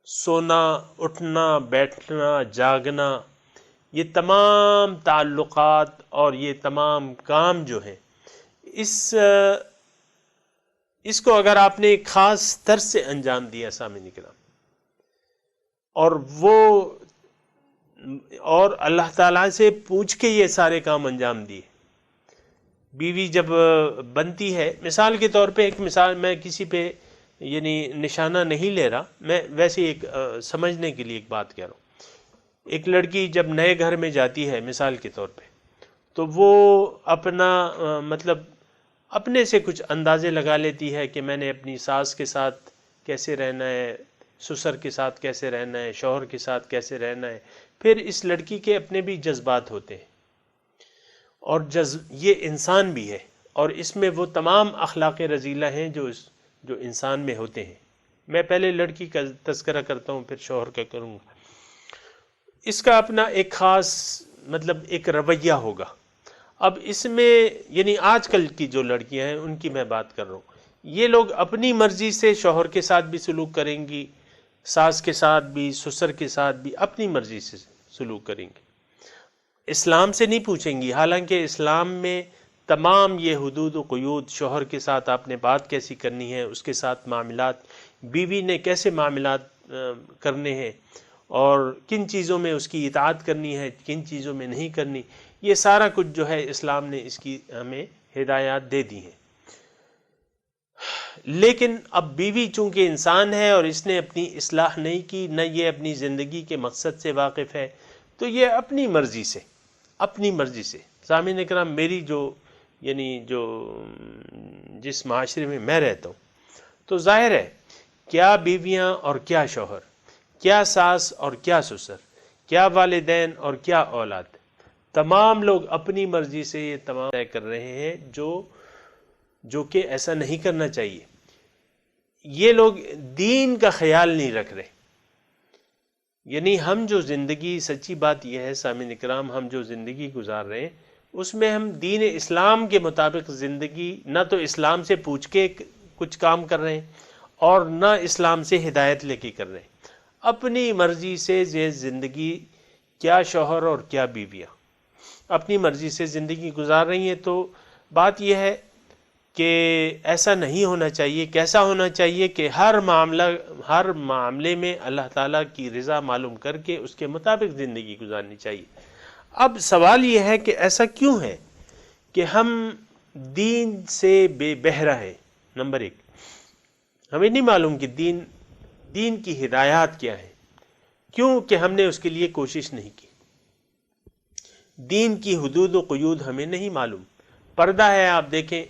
سونا، اٹھنا، بیٹھنا، جاگنا، یہ تمام تعلقات اور یہ تمام کام جو ہیں، اس کو اگر آپ نے ایک خاص طرز سے انجام دیا سامعین کرام، اور اللہ تعالیٰ سے پوچھ کے یہ سارے کام انجام دیے۔ بیوی جب بنتی ہے، مثال کے طور پہ، ایک مثال، میں کسی پہ یعنی نشانہ نہیں لے رہا، میں ویسے ایک سمجھنے کے لیے ایک بات کہہ رہا ہوں۔ ایک لڑکی جب نئے گھر میں جاتی ہے مثال کے طور پہ، تو وہ اپنا مطلب اپنے سے کچھ اندازے لگا لیتی ہے کہ میں نے اپنی ساس کے ساتھ کیسے رہنا ہے، سسر کے ساتھ کیسے رہنا ہے، شوہر کے ساتھ کیسے رہنا ہے۔ پھر اس لڑکی کے اپنے بھی جذبات ہوتے ہیں، اور یہ انسان بھی ہے، اور اس میں وہ تمام اخلاق رذیلہ ہیں جو انسان میں ہوتے ہیں۔ میں پہلے لڑکی کا تذکرہ کرتا ہوں، پھر شوہر کا کروں گا۔ اس کا اپنا ایک خاص مطلب ایک رویہ ہوگا۔ اب اس میں یعنی آج کل کی جو لڑکیاں ہیں ان کی میں بات کر رہا ہوں، یہ لوگ اپنی مرضی سے شوہر کے ساتھ بھی سلوک کریں گی، ساس کے ساتھ بھی، سسر کے ساتھ بھی اپنی مرضی سے سلوک کریں گے، اسلام سے نہیں پوچھیں گی۔ حالانکہ اسلام میں تمام یہ حدود و قیود، شوہر کے ساتھ آپ نے بات کیسی کرنی ہے، اس کے ساتھ معاملات، بیوی نے کیسے معاملات کرنے ہیں، اور کن چیزوں میں اس کی اطاعت کرنی ہے، کن چیزوں میں نہیں کرنی، یہ سارا کچھ جو ہے اسلام نے اس کی ہمیں ہدایات دے دی ہیں۔ لیکن اب بیوی چونکہ انسان ہے اور اس نے اپنی اصلاح نہیں کی، نہ یہ اپنی زندگی کے مقصد سے واقف ہے، تو یہ اپنی مرضی سے اپنی مرضی سے. سامعین کرام، میری جس معاشرے میں میں رہتا ہوں تو ظاہر ہے کیا بیویاں اور کیا شوہر، کیا ساس اور کیا سسر، کیا والدین اور کیا اولاد، تمام لوگ اپنی مرضی سے یہ تمام طے کر رہے ہیں جو کہ ایسا نہیں کرنا چاہیے. یہ لوگ دین کا خیال نہیں رکھ رہے. یعنی ہم جو زندگی، سچی بات یہ ہے سامعین اکرام، ہم جو زندگی گزار رہے ہیں اس میں ہم دین اسلام کے مطابق زندگی، نہ تو اسلام سے پوچھ کے کچھ کام کر رہے ہیں اور نہ اسلام سے ہدایت لے کے کر رہے ہیں. اپنی مرضی سے یہ زندگی، کیا شوہر اور کیا بیویاں اپنی مرضی سے زندگی گزار رہی ہیں. تو بات یہ ہے کہ ایسا نہیں ہونا چاہیے. کیسا ہونا چاہیے کہ ہر معاملے میں اللہ تعالیٰ کی رضا معلوم کر کے اس کے مطابق زندگی گزارنی چاہیے. اب سوال یہ ہے کہ ایسا کیوں ہے کہ ہم دین سے بے بہرا ہے. نمبر ایک، ہمیں نہیں معلوم کہ دین کی ہدایات کیا ہے. کیوں کہ ہم نے اس کے لیے کوشش نہیں کی. دین کی حدود و قیود ہمیں نہیں معلوم. پردہ ہے، آپ دیکھیں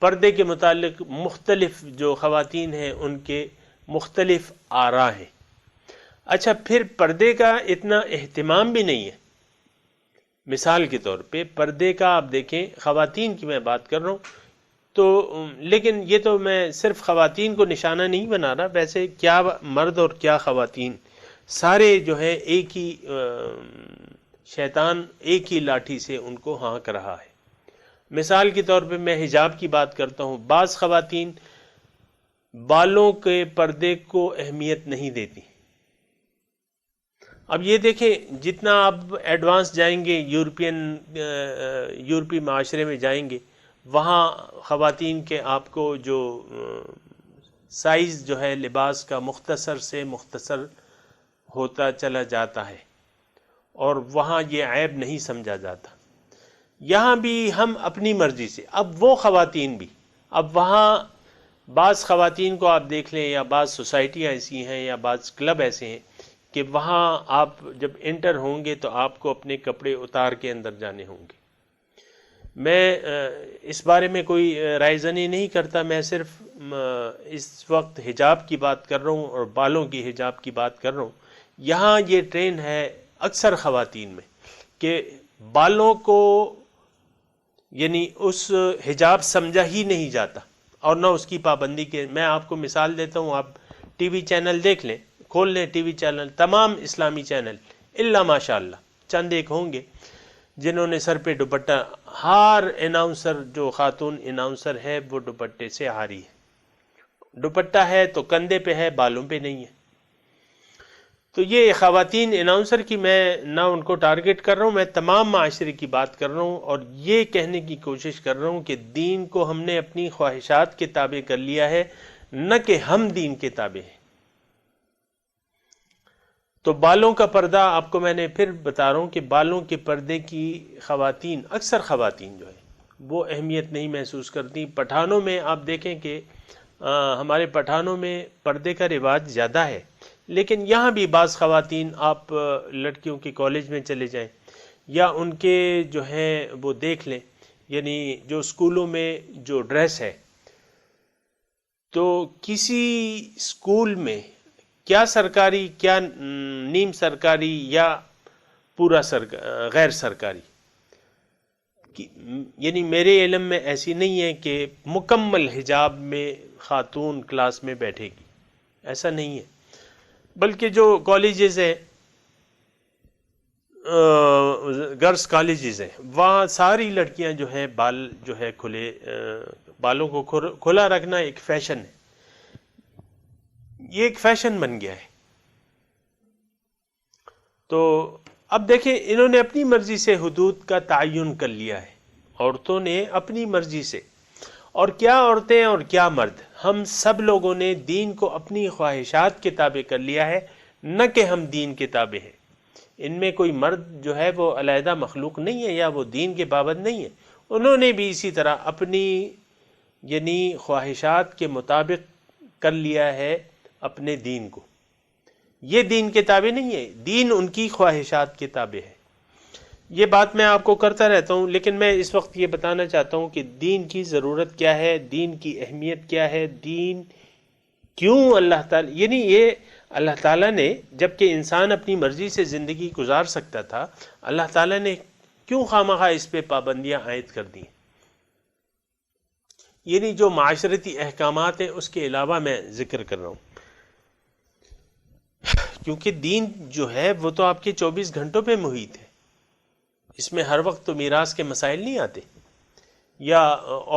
پردے کے متعلق مختلف جو خواتین ہیں ان کے مختلف آراء ہیں. اچھا، پھر پردے کا اتنا اہتمام بھی نہیں ہے. مثال کے طور پہ پردے کا آپ دیکھیں، خواتین کی میں بات کر رہا ہوں تو، لیکن یہ تو میں صرف خواتین کو نشانہ نہیں بنا رہا، ویسے کیا مرد اور کیا خواتین سارے جو ہے ایک ہی شیطان ایک ہی لاٹھی سے ان کو ہانک رہا ہے. مثال کے طور پہ میں حجاب کی بات کرتا ہوں. بعض خواتین بالوں کے پردے کو اہمیت نہیں دیتی. اب یہ دیکھیں، جتنا آپ ایڈوانس جائیں گے، یورپی معاشرے میں جائیں گے، وہاں خواتین کے آپ کو جو سائز جو ہے لباس کا مختصر سے مختصر ہوتا چلا جاتا ہے اور وہاں یہ عیب نہیں سمجھا جاتا. یہاں بھی ہم اپنی مرضی سے، اب وہ خواتین بھی، اب وہاں بعض خواتین کو آپ دیکھ لیں، یا بعض سوسائٹیاں ایسی ہیں یا بعض کلب ایسے ہیں کہ وہاں آپ جب انٹر ہوں گے تو آپ کو اپنے کپڑے اتار کے اندر جانے ہوں گے. میں اس بارے میں کوئی رائے زنی نہیں کرتا، میں صرف اس وقت حجاب کی بات کر رہا ہوں اور بالوں کی حجاب کی بات کر رہا ہوں. یہاں یہ ٹرینڈ ہے اکثر خواتین میں کہ بالوں کو یعنی اس حجاب سمجھا ہی نہیں جاتا اور نہ اس کی پابندی کے. میں آپ کو مثال دیتا ہوں، آپ ٹی وی چینل دیکھ لیں، کھول لیں ٹی وی چینل، تمام اسلامی چینل الا ماشاء اللہ چند ایک ہوں گے جنہوں نے سر پہ دوپٹہ، ہر اناؤنسر جو خاتون اناؤنسر ہے وہ دوپٹے سے آ رہی ہے. دوپٹہ ہے تو کندھے پہ ہے، بالوں پہ نہیں ہے. تو یہ خواتین اناؤنسر کی میں نہ ان کو ٹارگٹ کر رہا ہوں، میں تمام معاشرے کی بات کر رہا ہوں اور یہ کہنے کی کوشش کر رہا ہوں کہ دین کو ہم نے اپنی خواہشات کے تابع کر لیا ہے، نہ کہ ہم دین کے تابع ہیں. تو بالوں کا پردہ آپ کو میں نے پھر بتا رہا ہوں کہ بالوں کے پردے کی خواتین، اکثر خواتین جو ہے وہ اہمیت نہیں محسوس کرتی. پٹھانوں میں آپ دیکھیں کہ ہمارے پٹھانوں میں پردے کا رواج زیادہ ہے، لیکن یہاں بھی بعض خواتین، آپ لڑکیوں کے کالج میں چلے جائیں یا ان کے جو ہیں وہ دیکھ لیں، یعنی جو اسکولوں میں جو ڈریس ہے، تو کسی اسکول میں کیا سرکاری، کیا نیم سرکاری یا پورا غیر سرکاری، یعنی میرے علم میں ایسی نہیں ہے کہ مکمل حجاب میں خاتون کلاس میں بیٹھے گی، ایسا نہیں ہے. بلکہ جو کالجز ہیں، گرلس کالجز ہیں، وہاں ساری لڑکیاں جو ہیں بال جو ہے کھلے، بالوں کو کھلا رکھنا ایک فیشن ہے. یہ ایک فیشن بن گیا ہے. تو اب دیکھیں، انہوں نے اپنی مرضی سے حدود کا تعین کر لیا ہے، عورتوں نے اپنی مرضی سے. اور کیا عورتیں اور کیا مرد، ہم سب لوگوں نے دین کو اپنی خواہشات کے تابع کر لیا ہے، نہ کہ ہم دین کے تابع ہیں. ان میں کوئی مرد جو ہے وہ علیحدہ مخلوق نہیں ہے یا وہ دین کے پابند نہیں ہے. انہوں نے بھی اسی طرح اپنی یعنی خواہشات کے مطابق کر لیا ہے اپنے دین کو. یہ دین کے تابع نہیں ہے، دین ان کی خواہشات کے تابع ہے. یہ بات میں آپ کو کرتا رہتا ہوں، لیکن میں اس وقت یہ بتانا چاہتا ہوں کہ دین کی ضرورت کیا ہے، دین کی اہمیت کیا ہے، دین کیوں اللہ تعالیٰ، یعنی یہ اللہ تعالیٰ نے، جب کہ انسان اپنی مرضی سے زندگی گزار سکتا تھا، اللہ تعالیٰ نے کیوں خواہ اس پہ پابندیاں عائد کر دی؟ یعنی جو معاشرتی احکامات ہیں اس کے علاوہ میں ذکر کر رہا ہوں، کیونکہ دین جو ہے وہ تو آپ کے 24 گھنٹوں پہ محیط ہے، اس میں ہر وقت تو میراث کے مسائل نہیں آتے، یا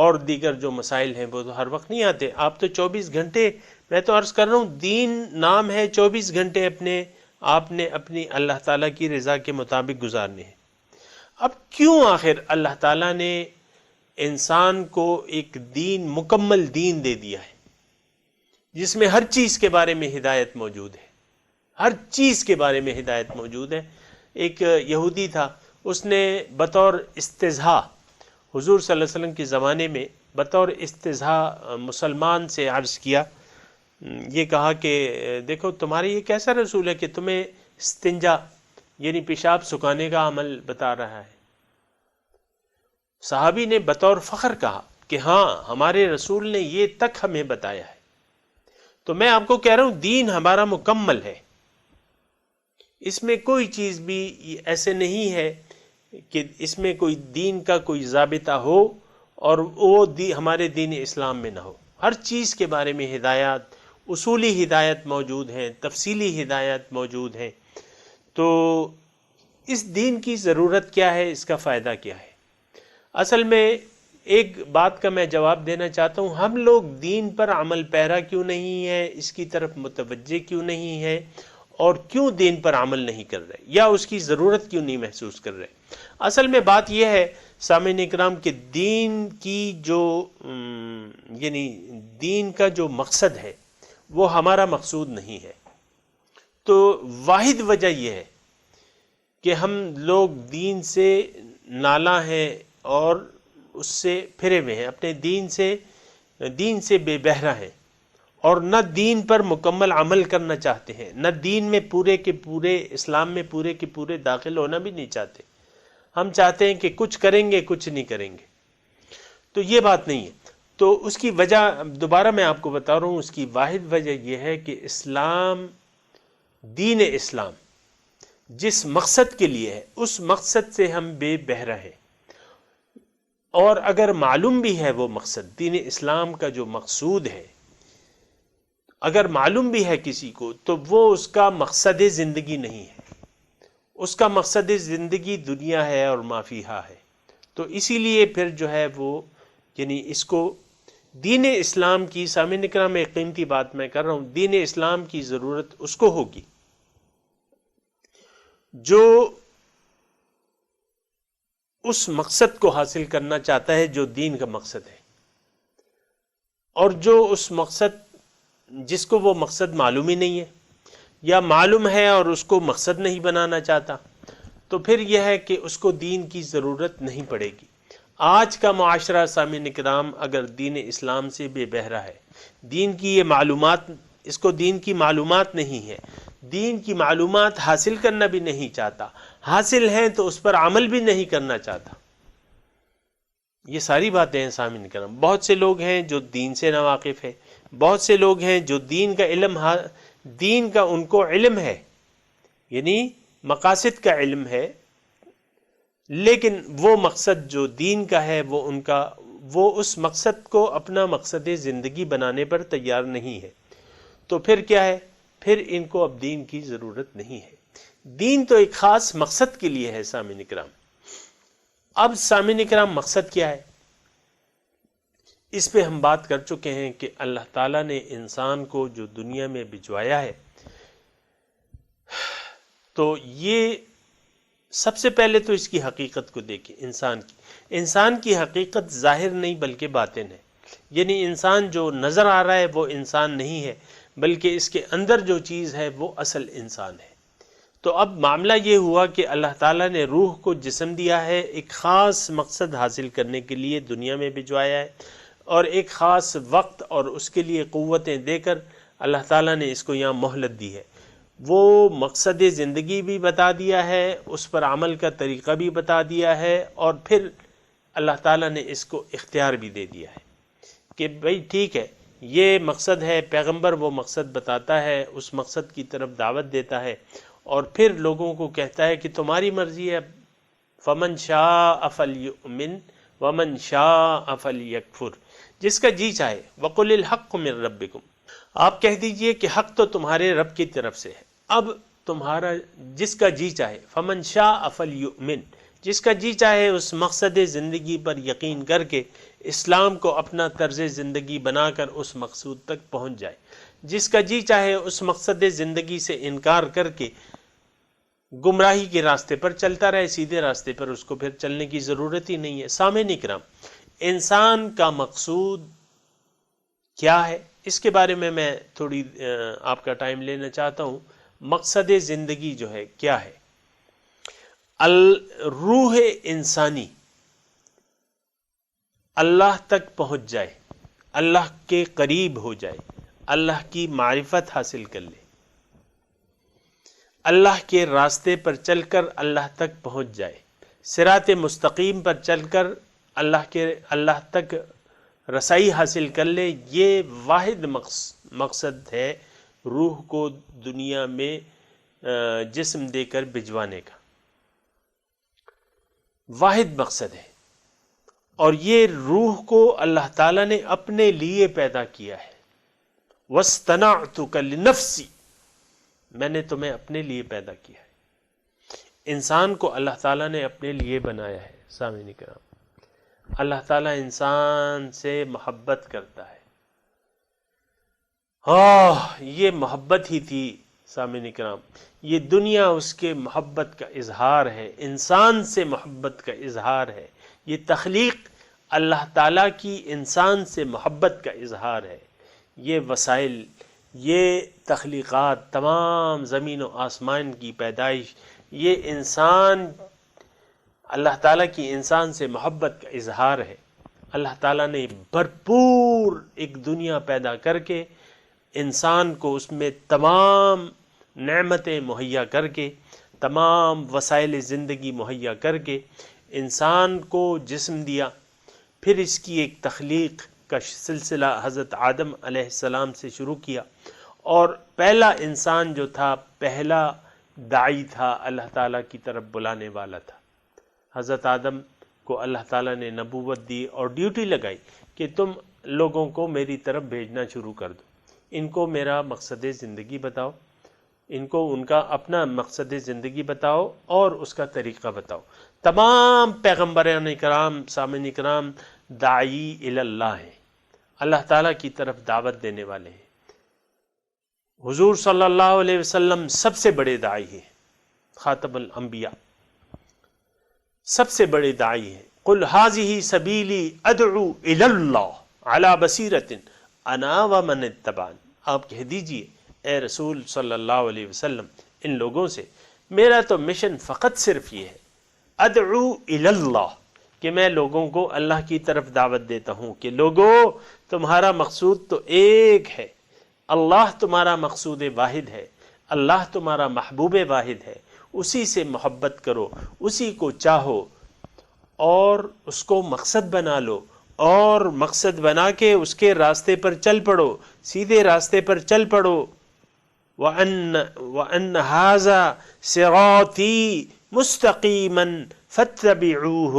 اور دیگر جو مسائل ہیں وہ تو ہر وقت نہیں آتے، آپ تو 24 گھنٹے، میں تو عرض کر رہا ہوں دین نام ہے 24 گھنٹے آپ نے اپنی اللہ تعالیٰ کی رضا کے مطابق گزارنے ہیں۔ اب کیوں آخر اللہ تعالیٰ نے انسان کو ایک دین، مکمل دین دے دیا ہے جس میں ہر چیز کے بارے میں ہدایت موجود ہے، ہر چیز کے بارے میں ہدایت موجود ہے؟ ایک یہودی تھا، اس نے بطور استہزاء حضور صلی اللہ علیہ وسلم کے زمانے میں بطور استہزاء مسلمان سے عرض کیا، یہ کہا کہ دیکھو تمہارے یہ کیسا رسول ہے کہ تمہیں استنجا یعنی پیشاب سکھانے کا عمل بتا رہا ہے؟ صحابی نے بطور فخر کہا کہ ہاں ہمارے رسول نے یہ تک ہمیں بتایا ہے۔ تو میں آپ کو کہہ رہا ہوں دین ہمارا مکمل ہے، اس میں کوئی چیز بھی ایسے نہیں ہے کہ اس میں کوئی دین کا کوئی ضابطہ ہو اور وہ ہمارے دین اسلام میں نہ ہو۔ ہر چیز کے بارے میں ہدایات، اصولی ہدایت موجود ہیں، تفصیلی ہدایت موجود ہیں۔ تو اس دین کی ضرورت کیا ہے، اس کا فائدہ کیا ہے؟ اصل میں ایک بات کا میں جواب دینا چاہتا ہوں، ہم لوگ دین پر عمل پیرا کیوں نہیں ہے، اس کی طرف متوجہ کیوں نہیں ہے، اور کیوں دین پر عمل نہیں کر رہے، یا اس کی ضرورت کیوں نہیں محسوس کر رہے؟ اصل میں بات یہ ہے سامعین اکرام کہ دین کی جو یعنی دین کا جو مقصد ہے وہ ہمارا مقصود نہیں ہے۔ تو واحد وجہ یہ ہے کہ ہم لوگ دین سے نالاں ہیں اور اس سے پھرے ہوئے ہیں، اپنے دین سے بے بہرہ ہیں، اور نہ دین پر مکمل عمل کرنا چاہتے ہیں، نہ دین میں پورے کے پورے، اسلام میں پورے کے پورے داخل ہونا بھی نہیں چاہتے۔ ہم چاہتے ہیں کہ کچھ کریں گے کچھ نہیں کریں گے، تو یہ بات نہیں ہے۔ تو اس کی وجہ دوبارہ میں آپ کو بتا رہا ہوں، اس کی واحد وجہ یہ ہے کہ اسلام، دین اسلام جس مقصد کے لیے ہے اس مقصد سے ہم بے بہرہ ہیں، اور اگر معلوم بھی ہے وہ مقصد، دین اسلام کا جو مقصود ہے اگر معلوم بھی ہے کسی کو، تو وہ اس کا مقصد زندگی نہیں ہے، اس کا مقصد زندگی دنیا ہے اور ما فیہا ہے۔ تو اسی لیے پھر جو ہے وہ یعنی اس کو دین اسلام کی، سامعین اکرام ایک قیمتی بات میں کر رہا ہوں، دین اسلام کی ضرورت اس کو ہوگی جو اس مقصد کو حاصل کرنا چاہتا ہے جو دین کا مقصد ہے، اور جو اس مقصد، جس کو وہ مقصد معلوم ہی نہیں ہے، یا معلوم ہے اور اس کو مقصد نہیں بنانا چاہتا، تو پھر یہ ہے کہ اس کو دین کی ضرورت نہیں پڑے گی۔ آج کا معاشرہ سامعین اکرام اگر دین اسلام سے بے بہرہ ہے، دین کی یہ معلومات، اس کو دین کی معلومات نہیں ہے، دین کی معلومات حاصل کرنا بھی نہیں چاہتا، حاصل ہیں تو اس پر عمل بھی نہیں کرنا چاہتا، یہ ساری باتیں ہیں سامعین کرام۔ بہت سے لوگ ہیں جو دین سے ناواقف ہیں، بہت سے لوگ ہیں جو دین کا علم، دین کا ان کو علم ہے، یعنی مقاصد کا علم ہے، لیکن وہ مقصد جو دین کا ہے وہ اس مقصد کو اپنا مقصد زندگی بنانے پر تیار نہیں ہے۔ تو پھر کیا ہے؟ پھر ان کو اب دین کی ضرورت نہیں ہے۔ دین تو ایک خاص مقصد کے لیے ہے سامعین اکرام۔ اب سامعین اکرام مقصد کیا ہے؟ اس پہ ہم بات کر چکے ہیں کہ اللہ تعالیٰ نے انسان کو جو دنیا میں بھجوایا ہے، تو یہ سب سے پہلے تو اس کی حقیقت کو دیکھیں، انسان کی حقیقت ظاہر نہیں بلکہ باطن ہے، یعنی انسان جو نظر آ رہا ہے وہ انسان نہیں ہے، بلکہ اس کے اندر جو چیز ہے وہ اصل انسان ہے۔ تو اب معاملہ یہ ہوا کہ اللہ تعالیٰ نے روح کو جسم دیا ہے، ایک خاص مقصد حاصل کرنے کے لیے دنیا میں بھجوایا ہے، اور ایک خاص وقت اور اس کے لیے قوتیں دے کر اللہ تعالیٰ نے اس کو یہاں مہلت دی ہے۔ وہ مقصد زندگی بھی بتا دیا ہے، اس پر عمل کا طریقہ بھی بتا دیا ہے، اور پھر اللہ تعالیٰ نے اس کو اختیار بھی دے دیا ہے کہ بھئی ٹھیک ہے، یہ مقصد ہے، پیغمبر وہ مقصد بتاتا ہے، اس مقصد کی طرف دعوت دیتا ہے، اور پھر لوگوں کو کہتا ہے کہ تمہاری مرضی ہے، فمن شاء فلیؤمن ومن شاء فلیکفر، جس کا جی چاہے، وقل الحق من ربکم، آپ کہہ دیجئے کہ حق تو تمہارے رب کی طرف سے ہے، اب تمہارا جس کا جی چاہے، فمن شاء فلیؤمن، جس کا جی چاہے اس مقصد زندگی پر یقین کر کے اسلام کو اپنا طرز زندگی بنا کر اس مقصود تک پہنچ جائے، جس کا جی چاہے اس مقصد زندگی سے انکار کر کے گمراہی کے راستے پر چلتا رہے، سیدھے راستے پر اس کو پھر چلنے کی ضرورت ہی نہیں ہے۔ سامعین اکرام، انسان کا مقصود کیا ہے، اس کے بارے میں تھوڑی آپ کا ٹائم لینا چاہتا ہوں۔ مقصد زندگی جو ہے کیا ہے؟ روح انسانی اللہ تک پہنچ جائے، اللہ کے قریب ہو جائے، اللہ کی معرفت حاصل کر لے، اللہ کے راستے پر چل کر اللہ تک پہنچ جائے، صراط مستقیم پر چل کر اللہ تک رسائی حاصل کر لے، یہ واحد مقصد ہے روح کو دنیا میں جسم دے کر بھجوانے کا، واحد مقصد ہے، اور یہ روح کو اللہ تعالیٰ نے اپنے لیے پیدا کیا ہے۔ وَاصْطَنَعْتُكَ لِنَفْسِي، میں نے تمہیں اپنے لیے پیدا کیا ہے۔ انسان کو اللہ تعالیٰ نے اپنے لیے بنایا ہے۔ سامعین کرام، اللہ تعالیٰ انسان سے محبت کرتا ہے، یہ محبت ہی تھی۔ سامعین کرام، یہ دنیا اس کے محبت کا اظہار ہے، انسان سے محبت کا اظہار ہے، یہ تخلیق اللہ تعالیٰ کی انسان سے محبت کا اظہار ہے۔ یہ وسائل، یہ تخلیقات، تمام زمین و آسمان کی پیدائش، یہ انسان اللہ تعالیٰ کی انسان سے محبت کا اظہار ہے۔ اللہ تعالیٰ نے بھرپور ایک دنیا پیدا کر کے انسان کو اس میں تمام نعمتیں مہیا کر کے، تمام وسائل زندگی مہیا کر کے انسان کو جسم دیا، پھر اس کی ایک تخلیق کا سلسلہ حضرت آدم علیہ السلام سے شروع کیا، اور پہلا انسان جو تھا، پہلا داعی تھا، اللہ تعالیٰ کی طرف بلانے والا تھا۔ حضرت آدم کو اللہ تعالیٰ نے نبوت دی اور ڈیوٹی لگائی کہ تم لوگوں کو میری طرف بھیجنا شروع کر دو، ان کو میرا مقصد زندگی بتاؤ، ان کو ان کا اپنا مقصد زندگی بتاؤ اور اس کا طریقہ بتاؤ۔ تمام پیغمبران کرام، سامعین کرام، داعی الی اللہ ہیں، اللہ تعالیٰ کی طرف دعوت دینے والے ہیں۔ حضور صلی اللہ علیہ وسلم سب سے بڑے داعی ہیں، خاتم الانبیاء، سب سے بڑے داعی ہیں۔ قل ھذہ سبیلی ادعو الی اللہ علی بصیرۃ انا ومن اتبعن، آپ کہہ دیجئے اے رسول صلی اللہ علیہ وسلم ان لوگوں سے، میرا تو مشن فقط صرف یہ ہے، ادعو الی اللہ، کہ میں لوگوں کو اللہ کی طرف دعوت دیتا ہوں کہ لوگو تمہارا مقصود تو ایک ہے، اللہ تمہارا مقصود واحد ہے، اللہ تمہارا محبوب واحد ہے، اسی سے محبت کرو، اسی کو چاہو اور اس کو مقصد بنا لو، اور مقصد بنا کے اس کے راستے پر چل پڑو، سیدھے راستے پر چل پڑو۔ وَأَنَّ هَذَا صِرَاطِي مُسْتَقِيمًا فَاتَّبِعُوهُ،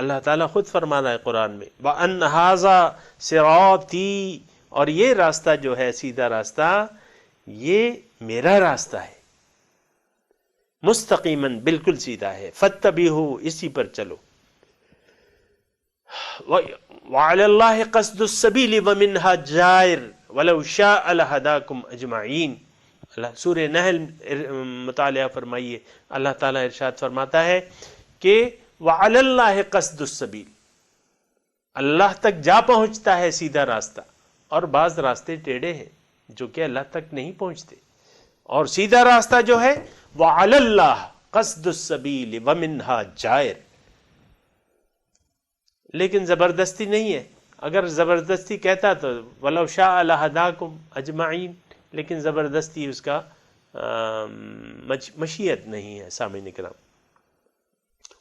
اللہ تعالیٰ خود فرما رہا ہے قرآن میں، وَأَنَّ هَذَا صِرَاطِي، اور یہ راستہ جو ہے، سیدھا راستہ، یہ میرا راستہ ہے، مستقیماً، بالکل سیدھا ہے، فَاتَّبِعُوهُ، اسی پر چلو۔ وَعَلَى اللَّهِ قَصْدُ السَّبِيلِ وَمِنْهَا جَائِرٌ وَلَوْ شَاءَ لَهَدَاكُمْ أَجْمَعِينَ۔ اللہ سورہ نحل مطالعہ فرمائیے، اللہ تعالیٰ ارشاد فرماتا ہے کہ وَعَلَى اللَّهِ قَصْدُ السَّبِيلِ، اللہ تک جا پہنچتا ہے سیدھا راستہ، اور بعض راستے ٹیڑھے ہیں جو کہ اللہ تک نہیں پہنچتے، اور سیدھا راستہ جو ہے وَعَلَى اللَّهِ قَصْدُ السَّبِيلِ وَمِنْهَا جَائِرٌ، لیکن زبردستی نہیں ہے۔ اگر زبردستی کہتا تو وَلَوْ شَاءَ لَهَدَاكُمْ أَجْمَعِينَ، لیکن زبردستی اس کا مشیت نہیں ہے سامعین کرام۔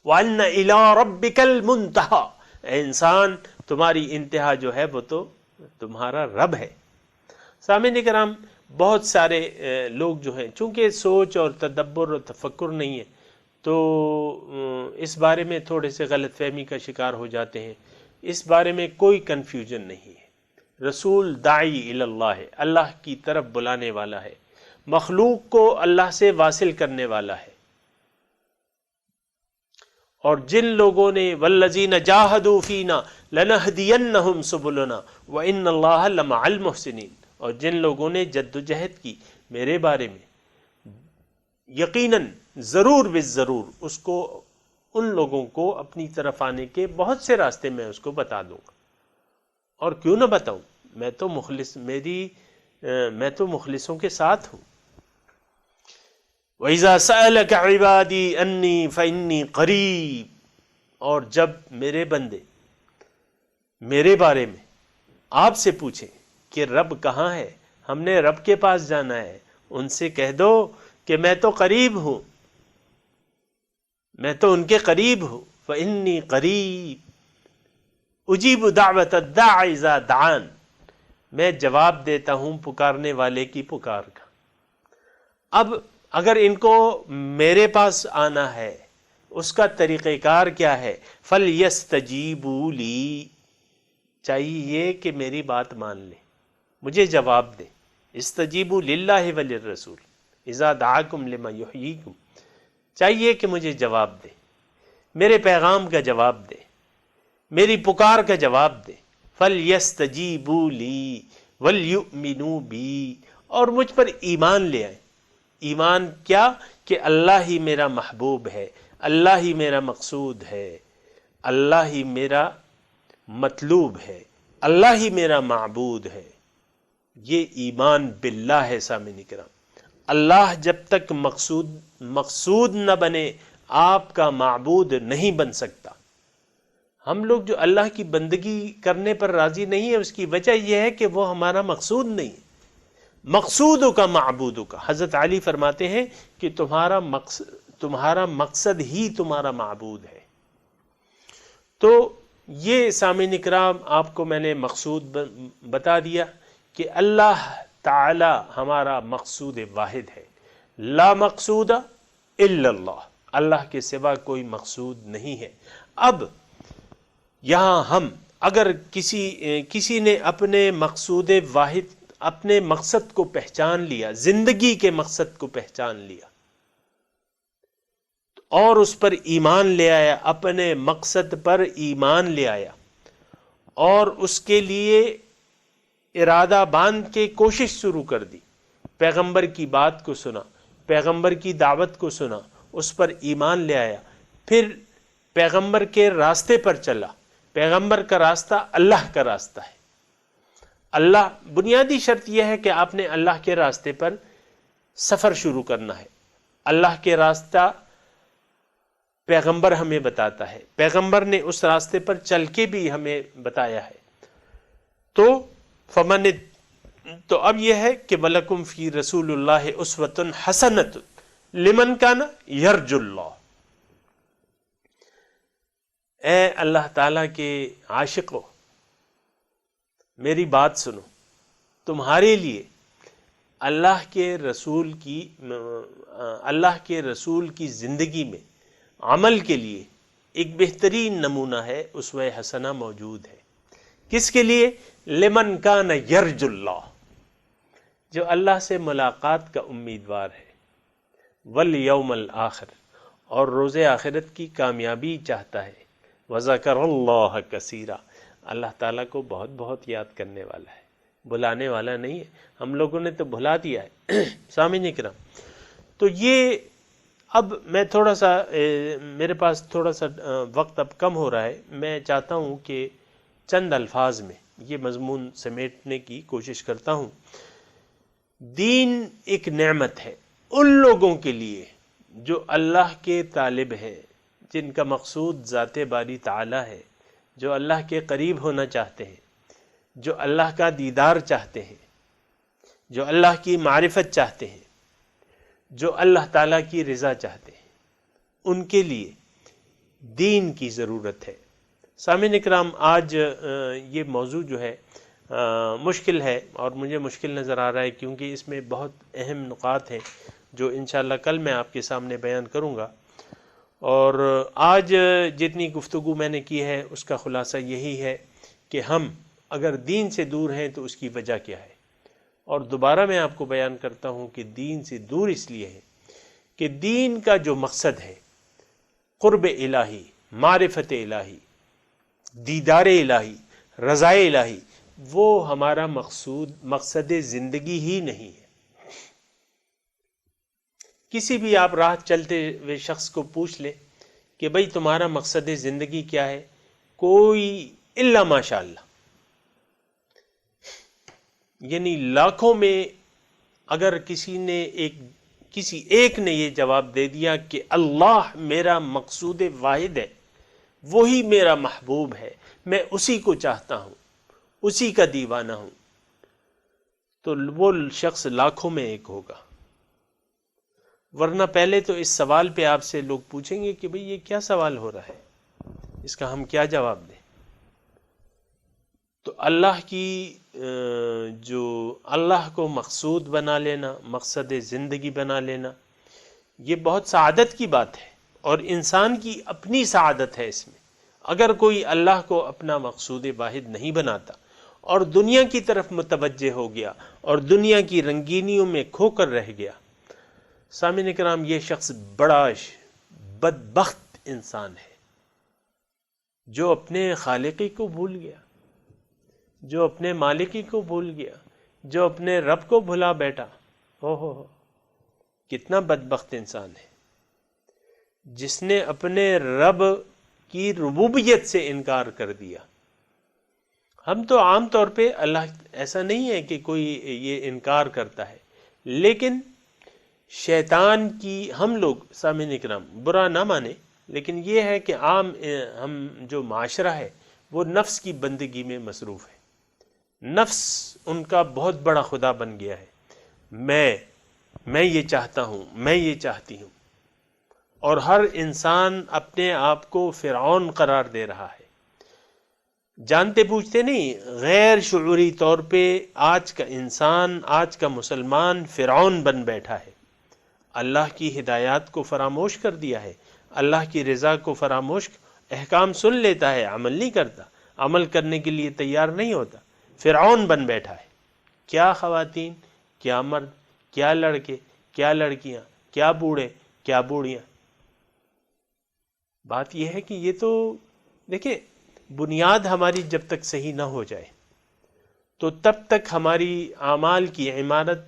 وَأَنَّ إِلَىٰ رَبِّكَ الْمُنْتَهَىٰ، اے انسان تمہاری انتہا جو ہے وہ تو تمہارا رب ہے۔ سامعین کرام، بہت سارے لوگ جو ہیں چونکہ سوچ اور تدبر اور تفکر نہیں ہے تو اس بارے میں تھوڑے سے غلط فہمی کا شکار ہو جاتے ہیں۔ اس بارے میں کوئی کنفیوژن نہیں ہے۔ رسول داعی الی اللہ ہے، اللہ کی طرف بلانے والا ہے، مخلوق کو اللہ سے واصل کرنے والا ہے۔ اور جن لوگوں نے والذین جاہدوا فینا لنہدینہم سبلنا وان اللہ لمع المحسنین، اور جن لوگوں نے جد و جہد کی میرے بارے میں، یقیناً ضرور بالضرور اس کو، ان لوگوں کو اپنی طرف آنے کے بہت سے راستے میں اس کو بتا دوں گا۔ اور کیوں نہ بتاؤں، میں تو مخلصوں کے ساتھ ہوں۔ وَإِذَا سَأَلَكَ عِبَادِي أَنِّي فَإِنِّي قَرِيب، اور جب میرے بندے میرے بارے میں آپ سے پوچھیں کہ رب کہاں ہے، ہم نے رب کے پاس جانا ہے، ان سے کہہ دو کہ میں تو قریب ہوں، میں تو ان کے قریب ہوں۔ فَإِنِّي قَرِيب أُجِيبُ دَعْوَةَ الدَّاعِ إِذَا دَعَانِ، میں جواب دیتا ہوں پکارنے والے کی پکار کا۔ اب اگر ان کو میرے پاس آنا ہے، اس کا طریقہ کار کیا ہے؟ فَلْيَسْتَجِيبُوا لِي، چاہیے یہ کہ میری بات مان لیں، مجھے جواب دیں۔ استجیبوا للہ وللرسول اذا دعاکم لما یحییکم، چاہیے کہ مجھے جواب دیں، میرے پیغام کا جواب دیں، میری پکار کا جواب دیں۔ فَلْيَسْتَجِيبُوا لِي وَلْيُؤْمِنُوا بِي، اور مجھ پر ایمان لے آئیں۔ ایمان کیا؟ کہ اللہ ہی میرا محبوب ہے، اللہ ہی میرا مقصود ہے، اللہ ہی میرا مطلوب ہے، اللہ ہی میرا معبود ہے۔ یہ ایمان باللہ ہے سامعین کرام۔ اللہ جب تک مقصود نہ بنے آپ کا معبود نہیں بن سکتا۔ ہم لوگ جو اللہ کی بندگی کرنے پر راضی نہیں ہے، اس کی وجہ یہ ہے کہ وہ ہمارا مقصود نہیں ہے۔ مقصودوں کا معبودوں کا، حضرت علی فرماتے ہیں کہ تمہارا مقصد ہی تمہارا معبود ہے۔ تو یہ سامعین کرام آپ کو میں نے مقصود بتا دیا کہ اللہ تعالی ہمارا مقصود واحد ہے، لا مقصود الا اللہ، اللہ کے سوا کوئی مقصود نہیں ہے۔ اب یہاں ہم اگر کسی نے اپنے مقصود واحد، اپنے مقصد کو پہچان لیا، زندگی کے مقصد کو پہچان لیا اور اس پر ایمان لے آیا، اپنے مقصد پر ایمان لے آیا اور اس کے لیے ارادہ باندھ کے کوشش شروع کر دی، پیغمبر کی بات کو سنا، پیغمبر کی دعوت کو سنا، اس پر ایمان لے آیا، پھر پیغمبر کے راستے پر چلا۔ پیغمبر کا راستہ اللہ کا راستہ ہے۔ اللہ، بنیادی شرط یہ ہے کہ آپ نے اللہ کے راستے پر سفر شروع کرنا ہے۔ اللہ کے راستہ پیغمبر ہمیں بتاتا ہے، پیغمبر نے اس راستے پر چل کے بھی ہمیں بتایا ہے۔ تو اب یہ ہے کہ وَلَكُمْ فِي رَسُولِ اللَّهِ أُسْوَةٌ حَسَنَةٌ لِمَنْ كَانَ يَرْجُو اللَّهَ، اے اللہ تعالیٰ کے عاشقو، میری بات سنو، تمہارے لیے اللہ کے رسول کی زندگی میں عمل کے لیے ایک بہترین نمونہ ہے، اسوہ حسنہ موجود ہے۔ کس کے لیے؟ لمن کان یرجو اللہ، جو اللہ سے ملاقات کا امیدوار ہے، والیوم الآخر، اور روز آخرت کی کامیابی چاہتا ہے، وذکر اللہ کثیرا، اللہ تعالیٰ کو بہت بہت یاد کرنے والا ہے، بلانے والا نہیں ہے۔ ہم لوگوں نے تو بھلا دیا ہے سامعین کرام۔ تو یہ اب میں تھوڑا سا، میرے پاس تھوڑا سا وقت اب کم ہو رہا ہے، میں چاہتا ہوں کہ چند الفاظ میں یہ مضمون سمیٹنے کی کوشش کرتا ہوں۔ دین ایک نعمت ہے ان لوگوں کے لیے جو اللہ کے طالب ہیں، جن کا مقصود ذات باری تعالی ہے، جو اللہ کے قریب ہونا چاہتے ہیں، جو اللہ کا دیدار چاہتے ہیں، جو اللہ کی معرفت چاہتے ہیں۔ جو اللہ تعالیٰ کی رضا چاہتے ہیں ان کے لیے دین کی ضرورت ہے۔ سامعین اکرام، آج یہ موضوع جو ہے مشکل ہے اور مجھے مشکل نظر آ رہا ہے، کیونکہ اس میں بہت اہم نکات ہیں جو انشاءاللہ کل میں آپ کے سامنے بیان کروں گا۔ اور آج جتنی گفتگو میں نے کی ہے اس کا خلاصہ یہی ہے کہ ہم اگر دین سے دور ہیں تو اس کی وجہ کیا ہے، اور دوبارہ میں آپ کو بیان کرتا ہوں کہ دین سے دور اس لیے ہے کہ دین کا جو مقصد ہے، قرب الہی، معرفت الہی، دیدار الہی، رضا الہی، وہ ہمارا مقصد زندگی ہی نہیں ہے۔ کسی بھی آپ راہ چلتے ہوئے شخص کو پوچھ لیں کہ بھئی تمہارا مقصد زندگی کیا ہے، کوئی الا ماشاء اللہ، یعنی لاکھوں میں اگر کسی ایک نے یہ جواب دے دیا کہ اللہ میرا مقصود واحد ہے، وہی میرا محبوب ہے، میں اسی کو چاہتا ہوں، اسی کا دیوانہ ہوں، تو وہ شخص لاکھوں میں ایک ہوگا۔ ورنہ پہلے تو اس سوال پہ آپ سے لوگ پوچھیں گے کہ بھئی یہ کیا سوال ہو رہا ہے، اس کا ہم کیا جواب دیں؟ تو اللہ کی جو اللہ کو مقصود بنا لینا، مقصد زندگی بنا لینا، یہ بہت سعادت کی بات ہے، اور انسان کی اپنی سعادت ہے اس میں۔ اگر کوئی اللہ کو اپنا مقصود واحد نہیں بناتا اور دنیا کی طرف متوجہ ہو گیا اور دنیا کی رنگینیوں میں کھو کر رہ گیا، سامعین کرام، یہ شخص بڑا بدبخت انسان ہے، جو اپنے خالقی کو بھول گیا، جو اپنے مالکی کو بھول گیا، جو اپنے رب کو بھلا بیٹھا۔ ہو کتنا بدبخت انسان ہے جس نے اپنے رب کی ربوبیت سے انکار کر دیا۔ ہم تو عام طور پہ اللہ، ایسا نہیں ہے کہ کوئی یہ انکار کرتا ہے، لیکن شیطان کی، ہم لوگ سامعین اکرام برا نہ مانے، لیکن یہ ہے کہ عام ہم جو معاشرہ ہے وہ نفس کی بندگی میں مصروف ہے۔ نفس ان کا بہت بڑا خدا بن گیا ہے۔ میں یہ چاہتا ہوں، میں یہ چاہتی ہوں، اور ہر انسان اپنے آپ کو فرعون قرار دے رہا ہے، جانتے بوجھتے نہیں، غیر شعوری طور پہ آج کا انسان، آج کا مسلمان فرعون بن بیٹھا ہے۔ اللہ کی ہدایات کو فراموش کر دیا ہے، اللہ کی رضا کو فراموش، احکام سن لیتا ہے، عمل نہیں کرتا، عمل کرنے کے لیے تیار نہیں ہوتا، فرعون بن بیٹھا ہے۔ کیا خواتین، کیا مرد، کیا لڑکے، کیا لڑکیاں، کیا بوڑھے، کیا بوڑھیاں۔ بات یہ ہے کہ یہ تو دیکھیں، بنیاد ہماری جب تک صحیح نہ ہو جائے تو تب تک ہماری اعمال کی عمارت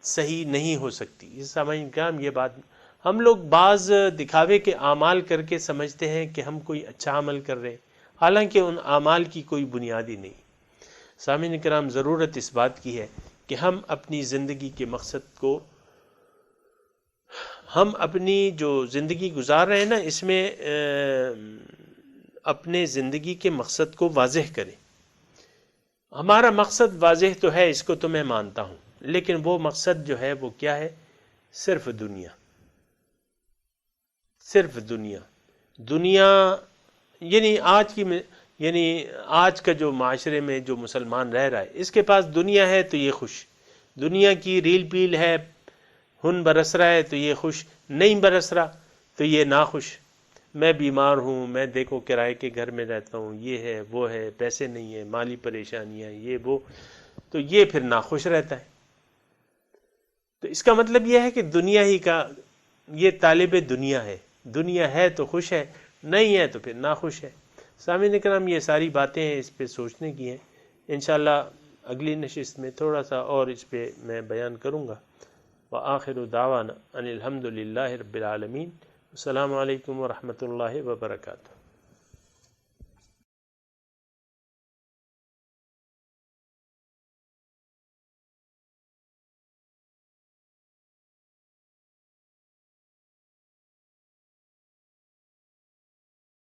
صحیح نہیں ہو سکتی۔ یہ سامعین کرام، یہ بات ہم لوگ بعض دکھاوے کے اعمال کر کے سمجھتے ہیں کہ ہم کوئی اچھا عمل کر رہے ہیں، حالانکہ ان اعمال کی کوئی بنیاد ہی نہیں۔ سامعین کرام، ضرورت اس بات کی ہے کہ ہم اپنی زندگی کے مقصد کو، ہم اپنی جو زندگی گزار رہے ہیں نا، اس میں اپنے زندگی کے مقصد کو واضح کریں۔ ہمارا مقصد واضح تو ہے، اس کو تو میں مانتا ہوں، لیکن وہ مقصد جو ہے وہ کیا ہے؟ صرف دنیا، صرف دنیا۔ دنیا یعنی آج کا جو معاشرے میں جو مسلمان رہ رہا ہے، اس کے پاس دنیا ہے تو یہ خوش، دنیا کی ریل پیل ہے، ہن برس رہا ہے تو یہ خوش، نہیں برس رہا تو یہ ناخوش۔ میں بیمار ہوں، میں دیکھو کرائے کے گھر میں رہتا ہوں، یہ ہے وہ ہے، پیسے نہیں ہیں، مالی پریشانیاں، یہ وہ، تو یہ پھر ناخوش رہتا ہے۔ تو اس کا مطلب یہ ہے کہ دنیا ہی کا یہ طالب دنیا ہے، دنیا ہے تو خوش ہے، نہیں ہے تو پھر ناخوش ہے۔ سامعین اکرام، یہ ساری باتیں ہیں، اس پہ سوچنے کی ہیں۔ انشاءاللہ اگلی نشست میں تھوڑا سا اور اس پہ میں بیان کروں گا۔ وآخر دعوانا ان الحمد للہ رب العالمین۔ السلام علیکم ورحمۃ اللہ وبرکاتہ۔